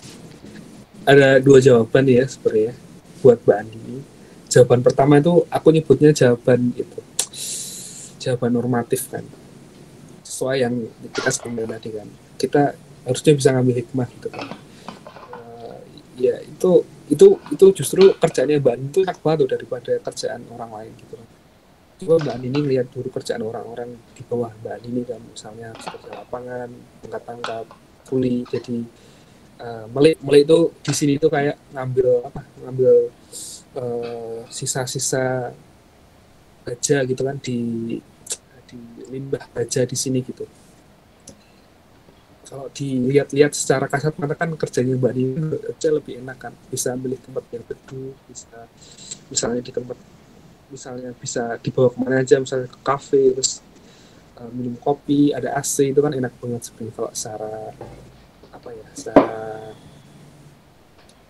ada dua jawaban ya sebenarnya buat Mbak Andi. Jawaban pertama itu aku nyebutnya jawaban normatif kan, sesuai yang kita sampaikan tadi kan, kita harusnya bisa ngambil hikmah gitu kan. Ya itu justru kerjaannya Mbak Andi itu enak banget daripada kerjaan orang lain gitu kan. Coba Mbak Andi ini lihat dulu kerjaan orang-orang di bawah Mbak Andi ini kan, misalnya kerja lapangan, angkat-angkat, kuli, jadi Melek itu di sini itu kayak ngambil sisa-sisa baja gitu kan, di limbah baja di sini gitu. Kalau dilihat-lihat secara kasat mata kan kerjanya Mbak Nini kerja lebih enak kan, bisa ambil tempat yang teduh, bisa misalnya di tempat, misalnya bisa dibawa kemana aja, misalnya ke kafe, terus minum kopi, ada AC, itu kan enak banget sebenarnya kalau secara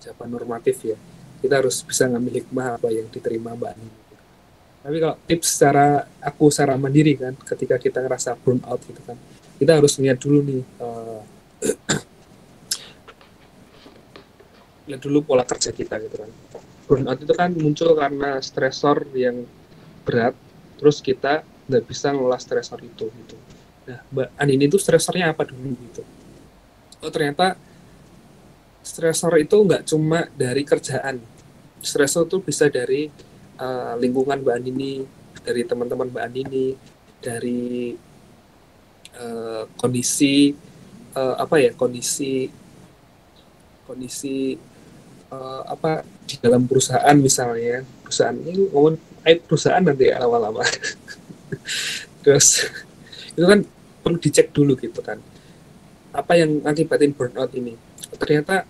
jawaban normatif ya. Kita harus bisa ngambil hikmah apa yang diterima Mbak Nini. Tapi kalau tips secara mandiri kan, ketika kita ngerasa burn out gitu kan, kita harus lihat dulu nih, lihat dulu pola kerja kita gitu kan. Burnout itu kan muncul karena stresor yang berat, terus kita nggak bisa ngelola stresor itu gitu. Nah, Mbak Ani itu stresornya apa dulu gitu? Oh ternyata stresor itu nggak cuma dari kerjaan. Stresor itu bisa dari lingkungan Mbak Ani, dari teman-teman Mbak Andini, dari kondisi apa di dalam perusahaan misalnya, perusahaan ini ngomong perusahaan nanti ya lama-lama. Terus itu kan perlu dicek dulu gitu kan, apa yang akibatin burnout ini. Ternyata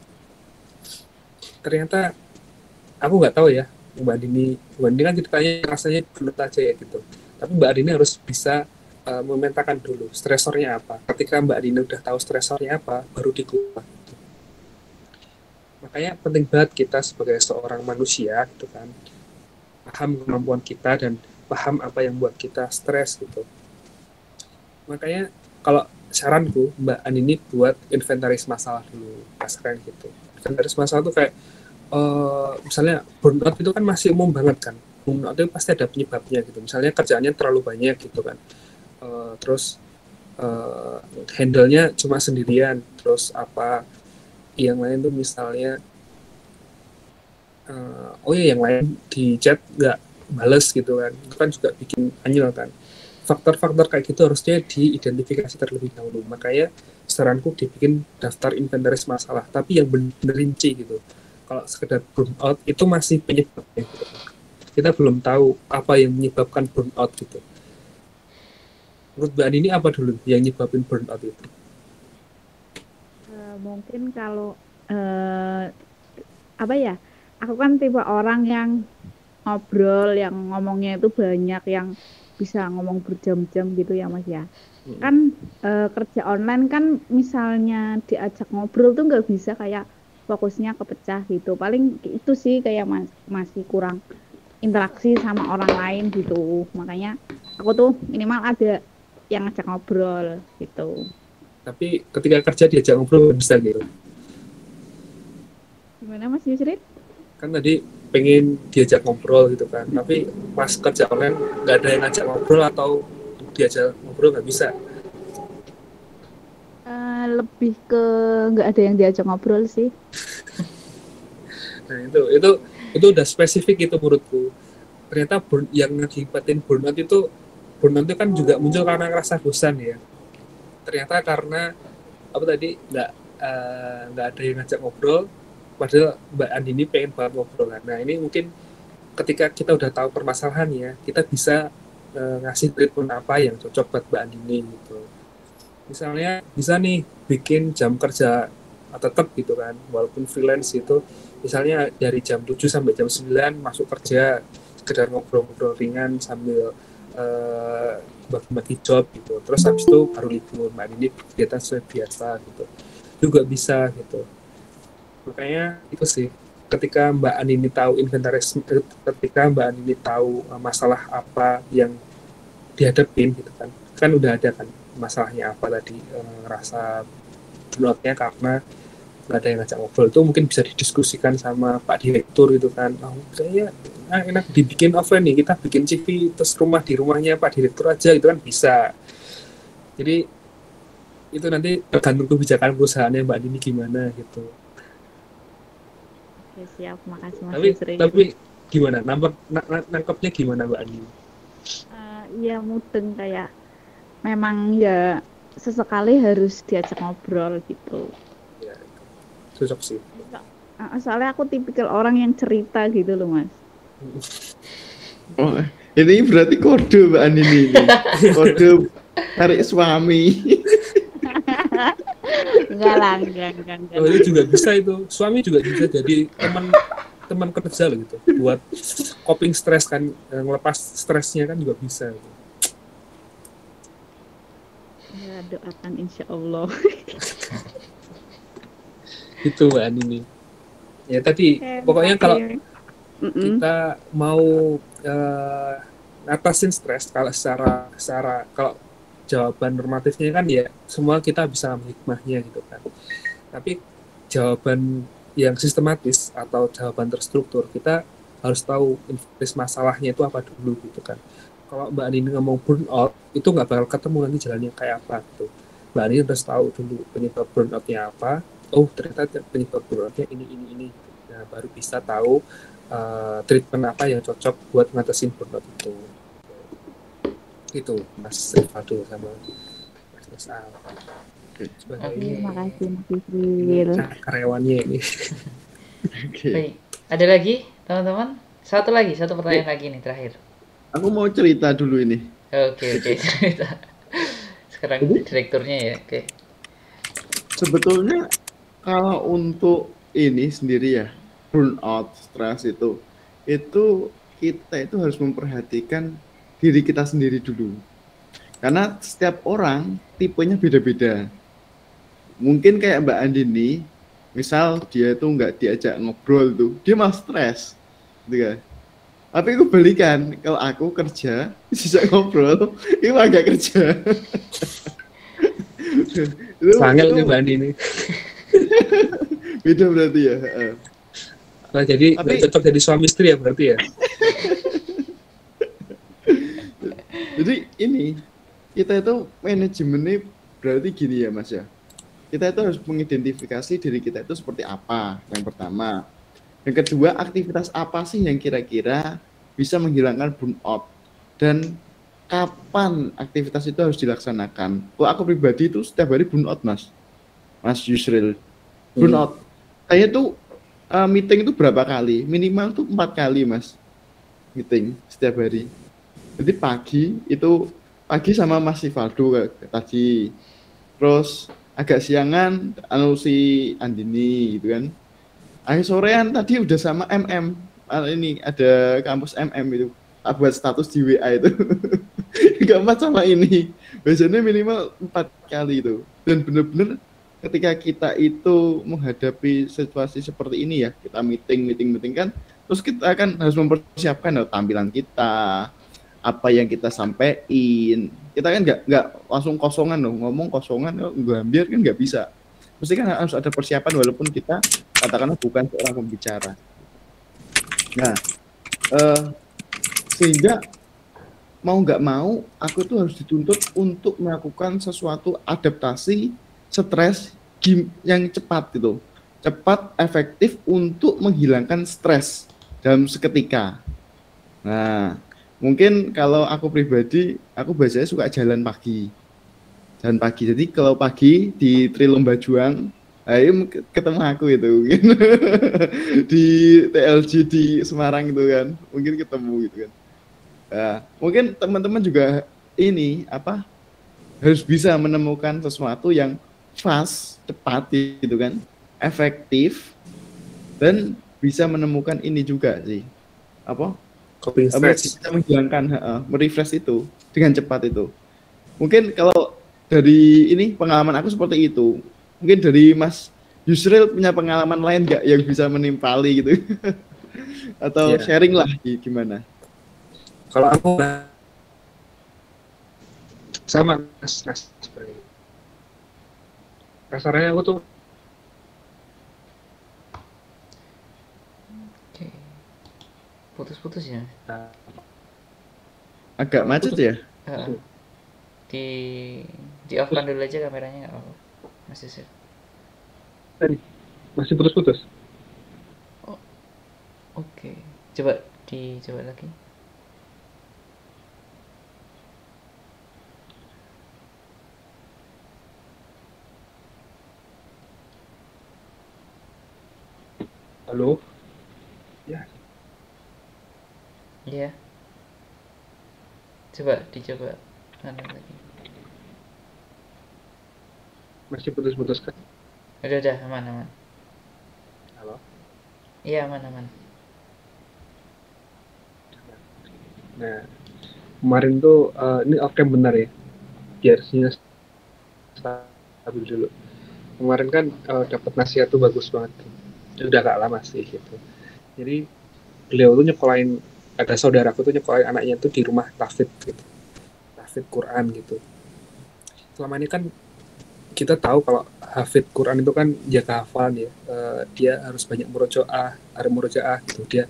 aku nggak tahu ya Mbak Andini kan ceritanya rasanya burnout aja ya gitu, tapi Mbak Andini harus bisa memetakan dulu stresornya apa. Ketika Mbak Andini udah tahu stresornya apa, baru dikupas. Makanya penting banget kita sebagai seorang manusia gitu kan, paham kemampuan kita dan paham apa yang buat kita stres gitu. Makanya kalau saranku Mbak Andini buat inventaris masalah dulu, kasarnya gitu. Inventaris masalah tuh kayak misalnya burnout itu kan masih umum banget kan, burnout itu pasti ada penyebabnya gitu. Misalnya kerjaannya terlalu banyak gitu kan, terus handle-nya cuma sendirian, terus apa yang lain tuh misalnya yang lain di chat nggak bales gitu kan, itu kan juga bikin anyel kan. Faktor-faktor kayak gitu harusnya diidentifikasi terlebih dahulu. Makanya saranku dibikin daftar inventaris masalah, tapi yang benar-benar rinci gitu. Kalau sekedar burnout itu masih penyebabnya gitu. Kita belum tahu apa yang menyebabkan burnout gitu. Menurut Mbak Andini apa dulu yang nyebabin burnout itu? Mungkin kalau aku kan tipe orang yang ngobrol, yang ngomongnya itu banyak, yang bisa ngomong berjam-jam gitu ya Mas ya. Kan kerja online kan misalnya diajak ngobrol tuh nggak bisa, kayak fokusnya kepecah gitu. Paling itu sih kayak masih kurang interaksi sama orang lain gitu. Makanya aku tuh minimal ada yang ngajak ngobrol gitu. Tapi ketika kerja diajak ngobrol bisa gitu. Gimana Mas Yusri? Kan tadi pengen diajak ngobrol gitu kan, tapi pas kerja online nggak ada yang ngajak ngobrol atau diajak ngobrol nggak bisa. Lebih ke nggak ada yang diajak ngobrol sih. Nah itu udah spesifik itu menurutku. Ternyata yang ngakibatin burnout itu kan juga muncul karena rasa bosan ya. Ternyata karena apa tadi nggak ada yang ngajak ngobrol, padahal Mbak Andini pengen banget ngobrol. Nah ini mungkin ketika kita udah tahu permasalahannya, kita bisa ngasih treatment apa yang cocok buat Mbak Andini gitu. Misalnya bisa nih bikin jam kerja tetap gitu kan, walaupun freelance itu, misalnya dari jam 7 sampai jam 9 masuk kerja, sekedar ngobrol-ngobrol ringan sambil bagi-bagi job gitu. Terus habis itu baru libur, Mbak Andini kegiatan sesuai biasa gitu. Juga bisa gitu. Makanya itu sih, ketika Mbak Andini tahu inventaris, ketika Mbak Andini tahu masalah apa yang dihadapin gitu kan udah ada kan masalahnya apa tadi, rasa burnoutnya karena nggak ada yang ngajak ngobrol. Itu mungkin bisa didiskusikan sama Pak Direktur gitu kan, kayaknya enak dibikin offline nih, kita bikin CV terus di rumahnya Pak Direktur aja gitu kan bisa. Jadi itu nanti tergantung kebijakan perusahaannya Mbak Andini gimana gitu. Oke, siap, makasih Mas Yusri. Tapi gimana nangkepnya gimana Mbak Andini? Iya mudeng, kayak memang ya sesekali harus diajak ngobrol gitu. Ya, cocok sih. Soalnya aku tipikal orang yang cerita gitu loh Mas. Oh, ini berarti kode Mbak Andini ini. Kode tarik suami. enggak. Oh, itu juga bisa itu. Suami juga bisa jadi teman kerja loh gitu. Buat coping stres kan, ngelepas stresnya kan juga bisa gitu. Ya, doakan insya Allah. Itu Mbak Andini. Ya tadi pokoknya kalau kita mau ngatasin stres, kalau secara kalau jawaban normatifnya kan ya semua kita bisa ambil hikmahnya gitu kan. Tapi jawaban yang sistematis atau jawaban terstruktur, kita harus tahu inventaris masalahnya itu apa dulu gitu kan. Kalau Mbak Andini ngomong burnout, itu nggak bakal ketemu nanti jalannya kayak apa gitu. Mbak Andini harus tahu dulu penyebab burnoutnya apa. Oh ternyata penyebab burnoutnya ini. Nah baru bisa tahu treatment apa yang cocok buat ngatasin burnout itu. itu Mas Rivaldo sama Mas Al sebagai Terima kasih Mas ini Yusril. karyawannya ini. Oke. Baik. Ada lagi, teman-teman? Satu pertanyaan lagi nih terakhir. Aku mau cerita dulu ini. Oke, cerita. Sekarang direkturnya ya, oke. Sebetulnya kalau untuk ini sendiri ya, burnout, stres itu kita itu harus memperhatikan diri kita sendiri dulu. Karena setiap orang tipenya beda-beda. Mungkin kayak Mbak Andini, misal dia tuh nggak diajak ngobrol tuh, dia malah stres, gitu kan. Tapi kebalikan, kalau aku kerja, diajak ngobrol, itu agak kerja. Sangel nih Mbak Andi ini. Beda berarti ya. Nah, jadi nggak cocok jadi suami istri ya berarti ya. Jadi ini kita itu manajemennya berarti gini ya Mas ya. Kita itu harus mengidentifikasi diri kita itu seperti apa, yang pertama. Yang kedua, aktivitas apa sih yang kira-kira bisa menghilangkan burnout dan kapan aktivitas itu harus dilaksanakan. Kalau aku pribadi itu setiap hari burnout Mas Yusril. Burnout. Saya tuh meeting itu berapa kali? Minimal tuh 4 kali Mas meeting setiap hari. Jadi pagi sama Mas Rivaldo tadi. Terus agak siangan si Andini gitu kan. Akhir sorean tadi udah sama MM. Ini ada kampus MM itu. Buat status di WA itu. Keempat sama ini. Biasanya minimal 4 kali itu. Dan benar-benar ketika kita itu menghadapi situasi seperti ini ya, kita meeting kan, terus kita kan harus mempersiapkan tampilan kita, apa yang kita sampaikan. Kita kan nggak langsung kosongan loh, ngomong kosongan, gambir kan nggak bisa. Mesti kan harus ada persiapan walaupun kita katakanlah bukan seorang pembicara. Nah, sehingga mau nggak mau aku tuh harus dituntut untuk melakukan sesuatu adaptasi stres yang cepat gitu, cepat, efektif untuk menghilangkan stres dalam seketika. Nah, mungkin kalau aku pribadi, aku biasanya suka jalan pagi. Jadi kalau pagi di Trilomba Juang, ayo ketemu aku itu, di TLG di Semarang itu kan, mungkin ketemu gitu kan. Nah, mungkin teman-teman juga ini harus bisa menemukan sesuatu yang fast, cepat gitu kan, efektif, dan bisa menemukan ini juga sih, coping stress, bisa menghilangkan, merefresh itu dengan cepat itu. Mungkin kalau dari ini pengalaman aku seperti itu. Mungkin dari Mas Yusril punya pengalaman lain nggak yang bisa menimpali gitu? Atau sharing lah gimana? Kalau aku sama Mas sebenarnya. Kasarnya aku tuh putus-putus ya. Agak macet ya? Di off kan dulu aja kameranya, nggak apa-apa. Masih sih. Masih putus-putus. Oke. Coba lagi. Halo. Ya. Iya. Dicoba lagi. Masih putus-putus kan? Udah, aman. Halo. Iya, aman. Nah, kemarin tuh ini oke benar ya. Biar sinyal stabil dulu. Kemarin kan dapat nasihat tuh bagus banget. Udah gak lama sih gitu. Jadi beliau tuh nyekolahin, ada saudaraku tuh nyekolahin anaknya tuh di rumah tahfidz gitu. Tahfidz Quran gitu. Selama ini kan kita tahu kalau hafidz Quran itu kan jaga hafalan ya. Dia harus banyak murojaah gitu. Dia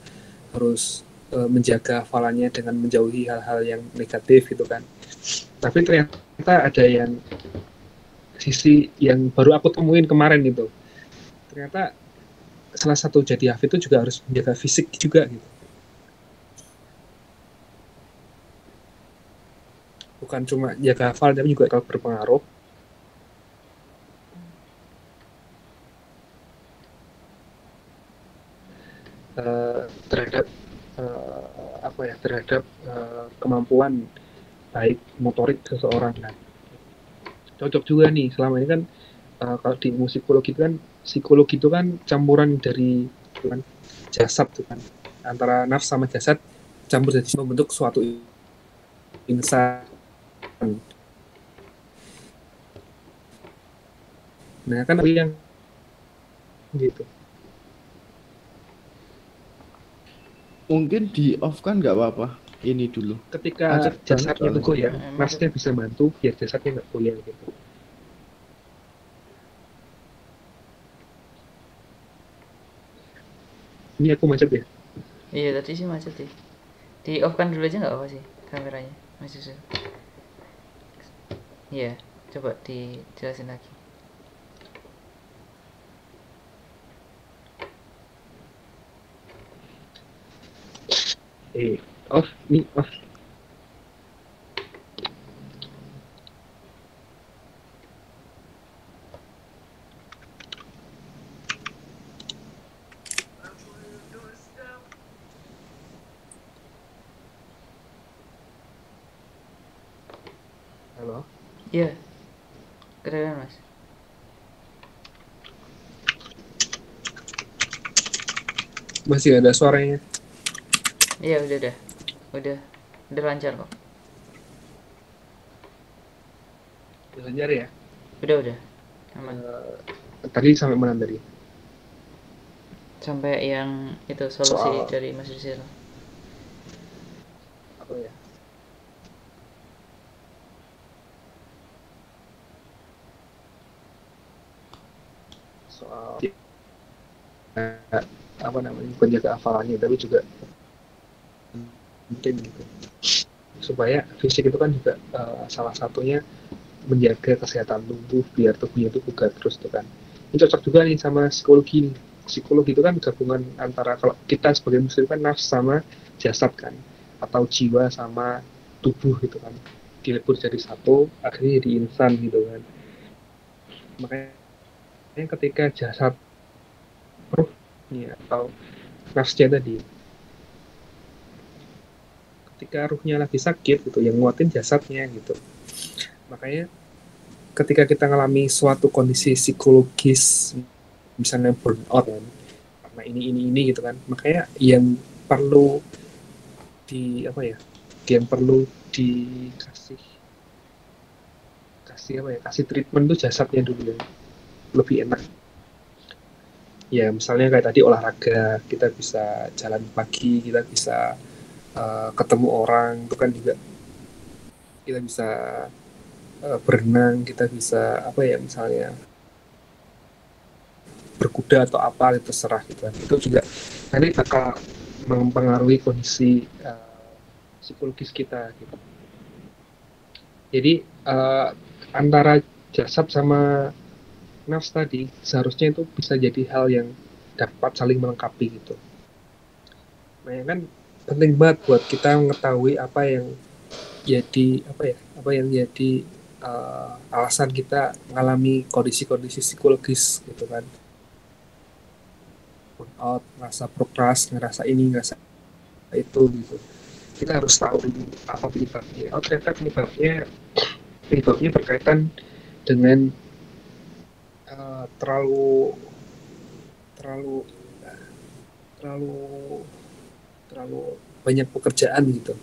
harus menjaga hafalannya dengan menjauhi hal-hal yang negatif gitu kan. Tapi ternyata ada yang sisi yang baru aku temuin kemarin gitu. Ternyata salah satu jadi hafidz itu juga harus menjaga fisik juga gitu. bukan cuma jaga hafal tapi juga kalau berpengaruh terhadap terhadap kemampuan baik motorik seseorang kan. Cocok juga nih selama ini kan kalau di ilmu psikologi itu kan campuran dari kan, jasad tuh kan, antara nafs sama jasad campur jadi membentuk suatu insan. Nah kan yang gitu. Mungkin di off kan nggak apa-apa. Ini dulu. Ketika Macet jasadnya banget itu goyang, nafsnya bisa bantu biar jasadnya nggak goyang gitu. Ini aku macet ya? Iya tadi sih macet sih. Di off kan dulu aja nggak apa sih kameranya, Mas Yusuf. Iya, coba dijelasin lagi. Off, nih off. Halo? Iya, kedengeran Mas. Masih ada suaranya? Iya udah lancar kok. Udah lancar ya? Udah aman. Tadi sampai mana tadi? Sampai yang itu solusi dari Mas Rizal. Apa ya? Soal apa namanya, penjaga hafalannya, tapi juga penting gitu supaya fisik itu kan juga salah satunya menjaga kesehatan tubuh biar tubuhnya itu bugar terus tuh kan. Ini cocok juga nih sama psikologi nih. Psikologi itu kan gabungan antara, kalau kita sebagai muslim kan nafs sama jasad kan, atau jiwa sama tubuh gitu kan, dilebur jadi satu akhirnya jadi insan gitu kan. Makanya ketika jasad ruh ya, atau nafsnya tadi, ketika ruhnya lagi sakit gitu, yang nguatin jasadnya gitu. Makanya ketika kita ngalami suatu kondisi psikologis, misalnya burnout kan, karena ini gitu kan, makanya yang perlu kasih treatment tuh jasadnya dulu ya, lebih enak. Ya misalnya kayak tadi olahraga, kita bisa jalan pagi, kita bisa ketemu orang, itu kan juga kita bisa berenang, kita bisa misalnya berkuda atau apa, itu terserah gitu kan. Itu juga nanti bakal mempengaruhi kondisi psikologis kita gitu. Jadi antara jasad sama nafs tadi seharusnya itu bisa jadi hal yang dapat saling melengkapi gitu. Nah kan penting banget buat kita mengetahui apa yang jadi alasan kita mengalami kondisi-kondisi psikologis gitu kan, burnout, ngerasa prokras, ngerasa ini, ngerasa itu gitu. Kita harus tahu apa penyebabnya. Ternyata penyebabnya berkaitan dengan terlalu banyak pekerjaan gitu.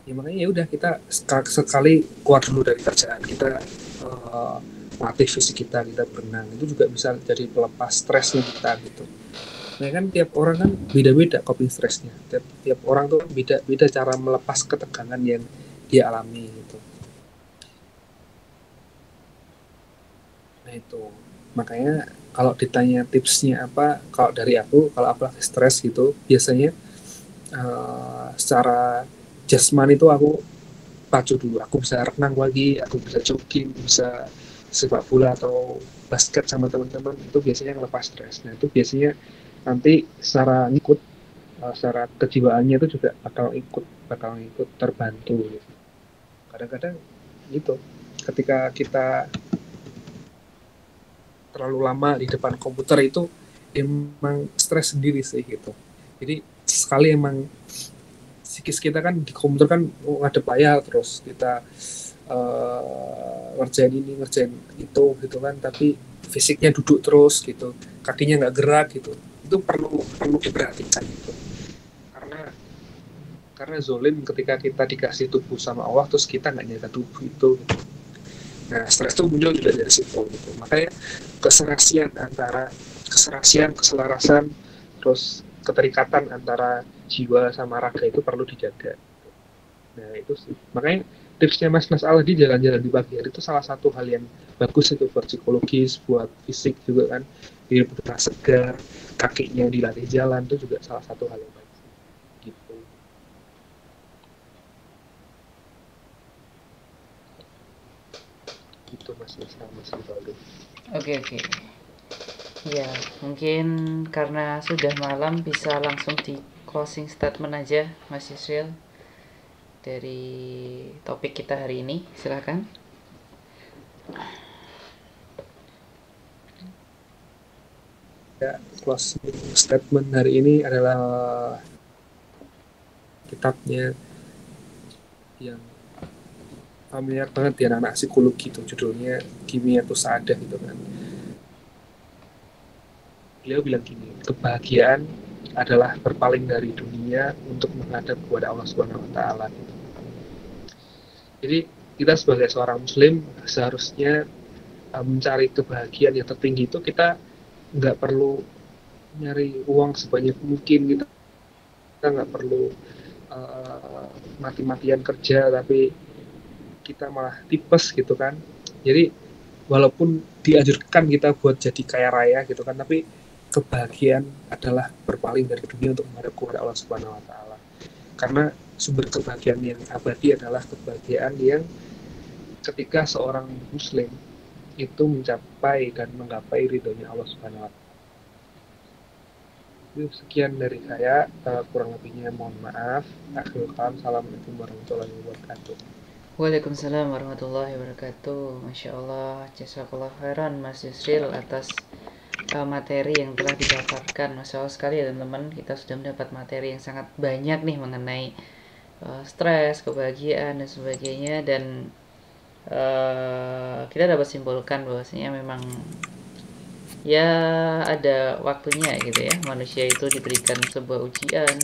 Ya makanya ya udah, kita sekali keluar dulu dari kerjaan, kita melatih fisik kita berenang, itu juga bisa jadi pelepas stresnya kita gitu. Nah kan tiap orang kan beda-beda coping stresnya, tiap orang tuh beda cara melepas ketegangan yang dia alami gitu. Nah itu makanya kalau ditanya tipsnya apa, kalau dari aku, kalau aku lagi stres gitu, biasanya secara jasmani itu aku pacu dulu, aku bisa renang lagi, aku bisa jogging, bisa sepak bola atau basket sama teman-teman, itu biasanya ngelepas stres. Nah itu biasanya nanti secara ngikut, secara kejiwaannya itu juga bakal ikut terbantu gitu. kadang-kadang gitu, ketika kita terlalu lama di depan komputer itu emang stres sendiri sih gitu. Jadi sekali emang psikis kita kan di komputer kan ngadep layar terus kita ngerjain ini ngerjain itu gitu kan, tapi fisiknya duduk terus gitu, kakinya nggak gerak gitu, itu perlu diperhatikan gitu. Karena zolim ketika kita dikasih tubuh sama Allah terus kita nggak jaga tubuh itu gitu. Nah stres itu muncul juga dari situ gitu. Makanya keselarasan terus keterikatan antara jiwa sama raga itu perlu dijaga. Nah itu sih, makanya tipsnya Mas Al di jalan-jalan di pagi hari itu salah satu hal yang bagus itu buat psikologis, buat fisik juga kan, biar udara segar, kakinya dilatih jalan itu juga salah satu hal yang baik gitu. Itu Mas Aldo. Oke. Ya, mungkin karena sudah malam bisa langsung di closing statement aja Mas Yusril dari topik kita hari ini. Silakan. Ya, closing statement hari ini adalah kitabnya yang familiar banget ya anak psikologi itu, judulnya Kimia Sa'adah gitu kan. Beliau bilang gini, kebahagiaan adalah berpaling dari dunia untuk menghadap kepada Allah Subhanahu wa taala. Jadi kita sebagai seorang muslim seharusnya mencari kebahagiaan yang tertinggi itu kita nggak perlu nyari uang sebanyak mungkin gitu. Kita nggak perlu mati-matian kerja tapi kita malah tipes gitu kan. Jadi walaupun dianjurkan kita buat jadi kaya raya gitu kan, tapi kebahagiaan adalah berpaling dari dunia untuk menghadap kepada Allah Subhanahu wa taala. Karena sumber kebahagiaan yang abadi adalah kebahagiaan yang ketika seorang muslim itu mencapai dan menggapai ridhonya Allah Subhanahu wa taala. Sekian dari saya, kurang lebihnya mohon maaf. Akhirul kalam, assalamualaikum warahmatullahi wabarakatuh. Waalaikumsalam warahmatullahi wabarakatuh. Masya Allah, jazakallah khairan Mas Yusril atas materi yang telah dipaparkan. Masya Allah sekali ya teman-teman, kita sudah mendapat materi yang sangat banyak nih mengenai stres, kebahagiaan dan sebagainya, dan kita dapat simpulkan bahwasanya memang ya ada waktunya gitu ya, manusia itu diberikan sebuah ujian,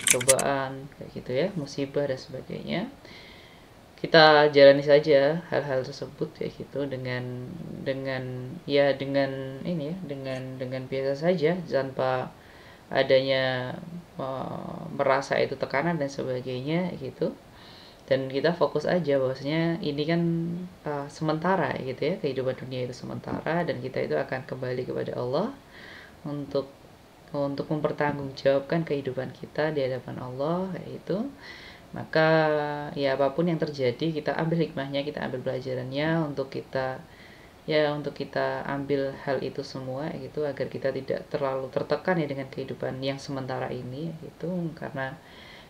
cobaan kayak gitu ya, musibah dan sebagainya. Kita jalani saja hal-hal tersebut kayak gitu dengan ini ya, dengan biasa saja tanpa adanya merasa itu tekanan dan sebagainya gitu. Dan kita fokus aja bahwasanya ini kan sementara gitu ya, kehidupan dunia itu sementara dan kita itu akan kembali kepada Allah untuk mempertanggungjawabkan kehidupan kita di hadapan Allah kayak gitu. Maka ya apapun yang terjadi kita ambil hikmahnya, kita ambil pelajarannya untuk kita ambil hal itu semua gitu, agar kita tidak terlalu tertekan ya dengan kehidupan yang sementara ini gitu. Karena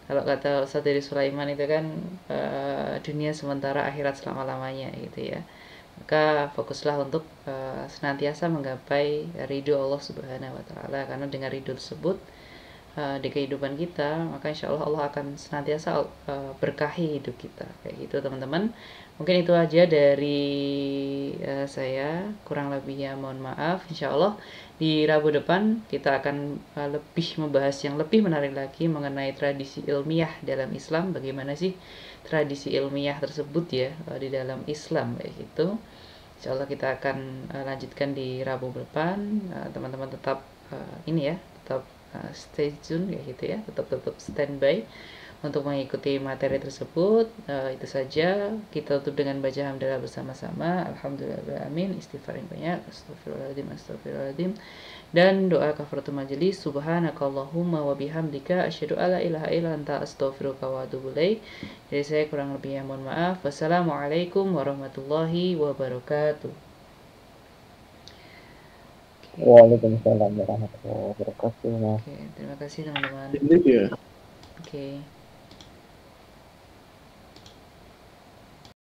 kalau kata Ustaz dari Sulaiman itu kan dunia sementara, akhirat selama-lamanya gitu ya. Maka fokuslah untuk senantiasa menggapai ridho Allah Subhanahu wa taala, karena dengan ridho tersebut di kehidupan kita, maka insya Allah Allah akan senantiasa berkahi hidup kita kayak gitu teman-teman. Mungkin itu aja dari saya, kurang lebihnya mohon maaf. Insya Allah di Rabu depan kita akan lebih membahas yang lebih menarik lagi mengenai tradisi ilmiah dalam Islam, bagaimana sih tradisi ilmiah tersebut ya di dalam Islam kayak gitu. Insya Allah kita akan lanjutkan di Rabu depan. Teman-teman tetap ini ya, tetap stay tune kayak gitu ya, tetap standby untuk mengikuti materi tersebut. Itu saja, kita tutup dengan baca hamdalah bersama-sama. Alhamdulillahirrahmanirrahim, istighfar yang banyak, astagfirullahaladzim, dan doa kafaratul majelis, subhanakallahumma wa bihamdika asyhadu alla ilaha illa anta astaghfiruka wa atubu ilaik. Jadi saya kurang lebihnya mohon maaf. Wassalamualaikum warahmatullahi wabarakatuh. Waalaikumsalam warahmatullahi wabarakatuh. Oke, terima kasih teman-teman. Ini dia. Oke.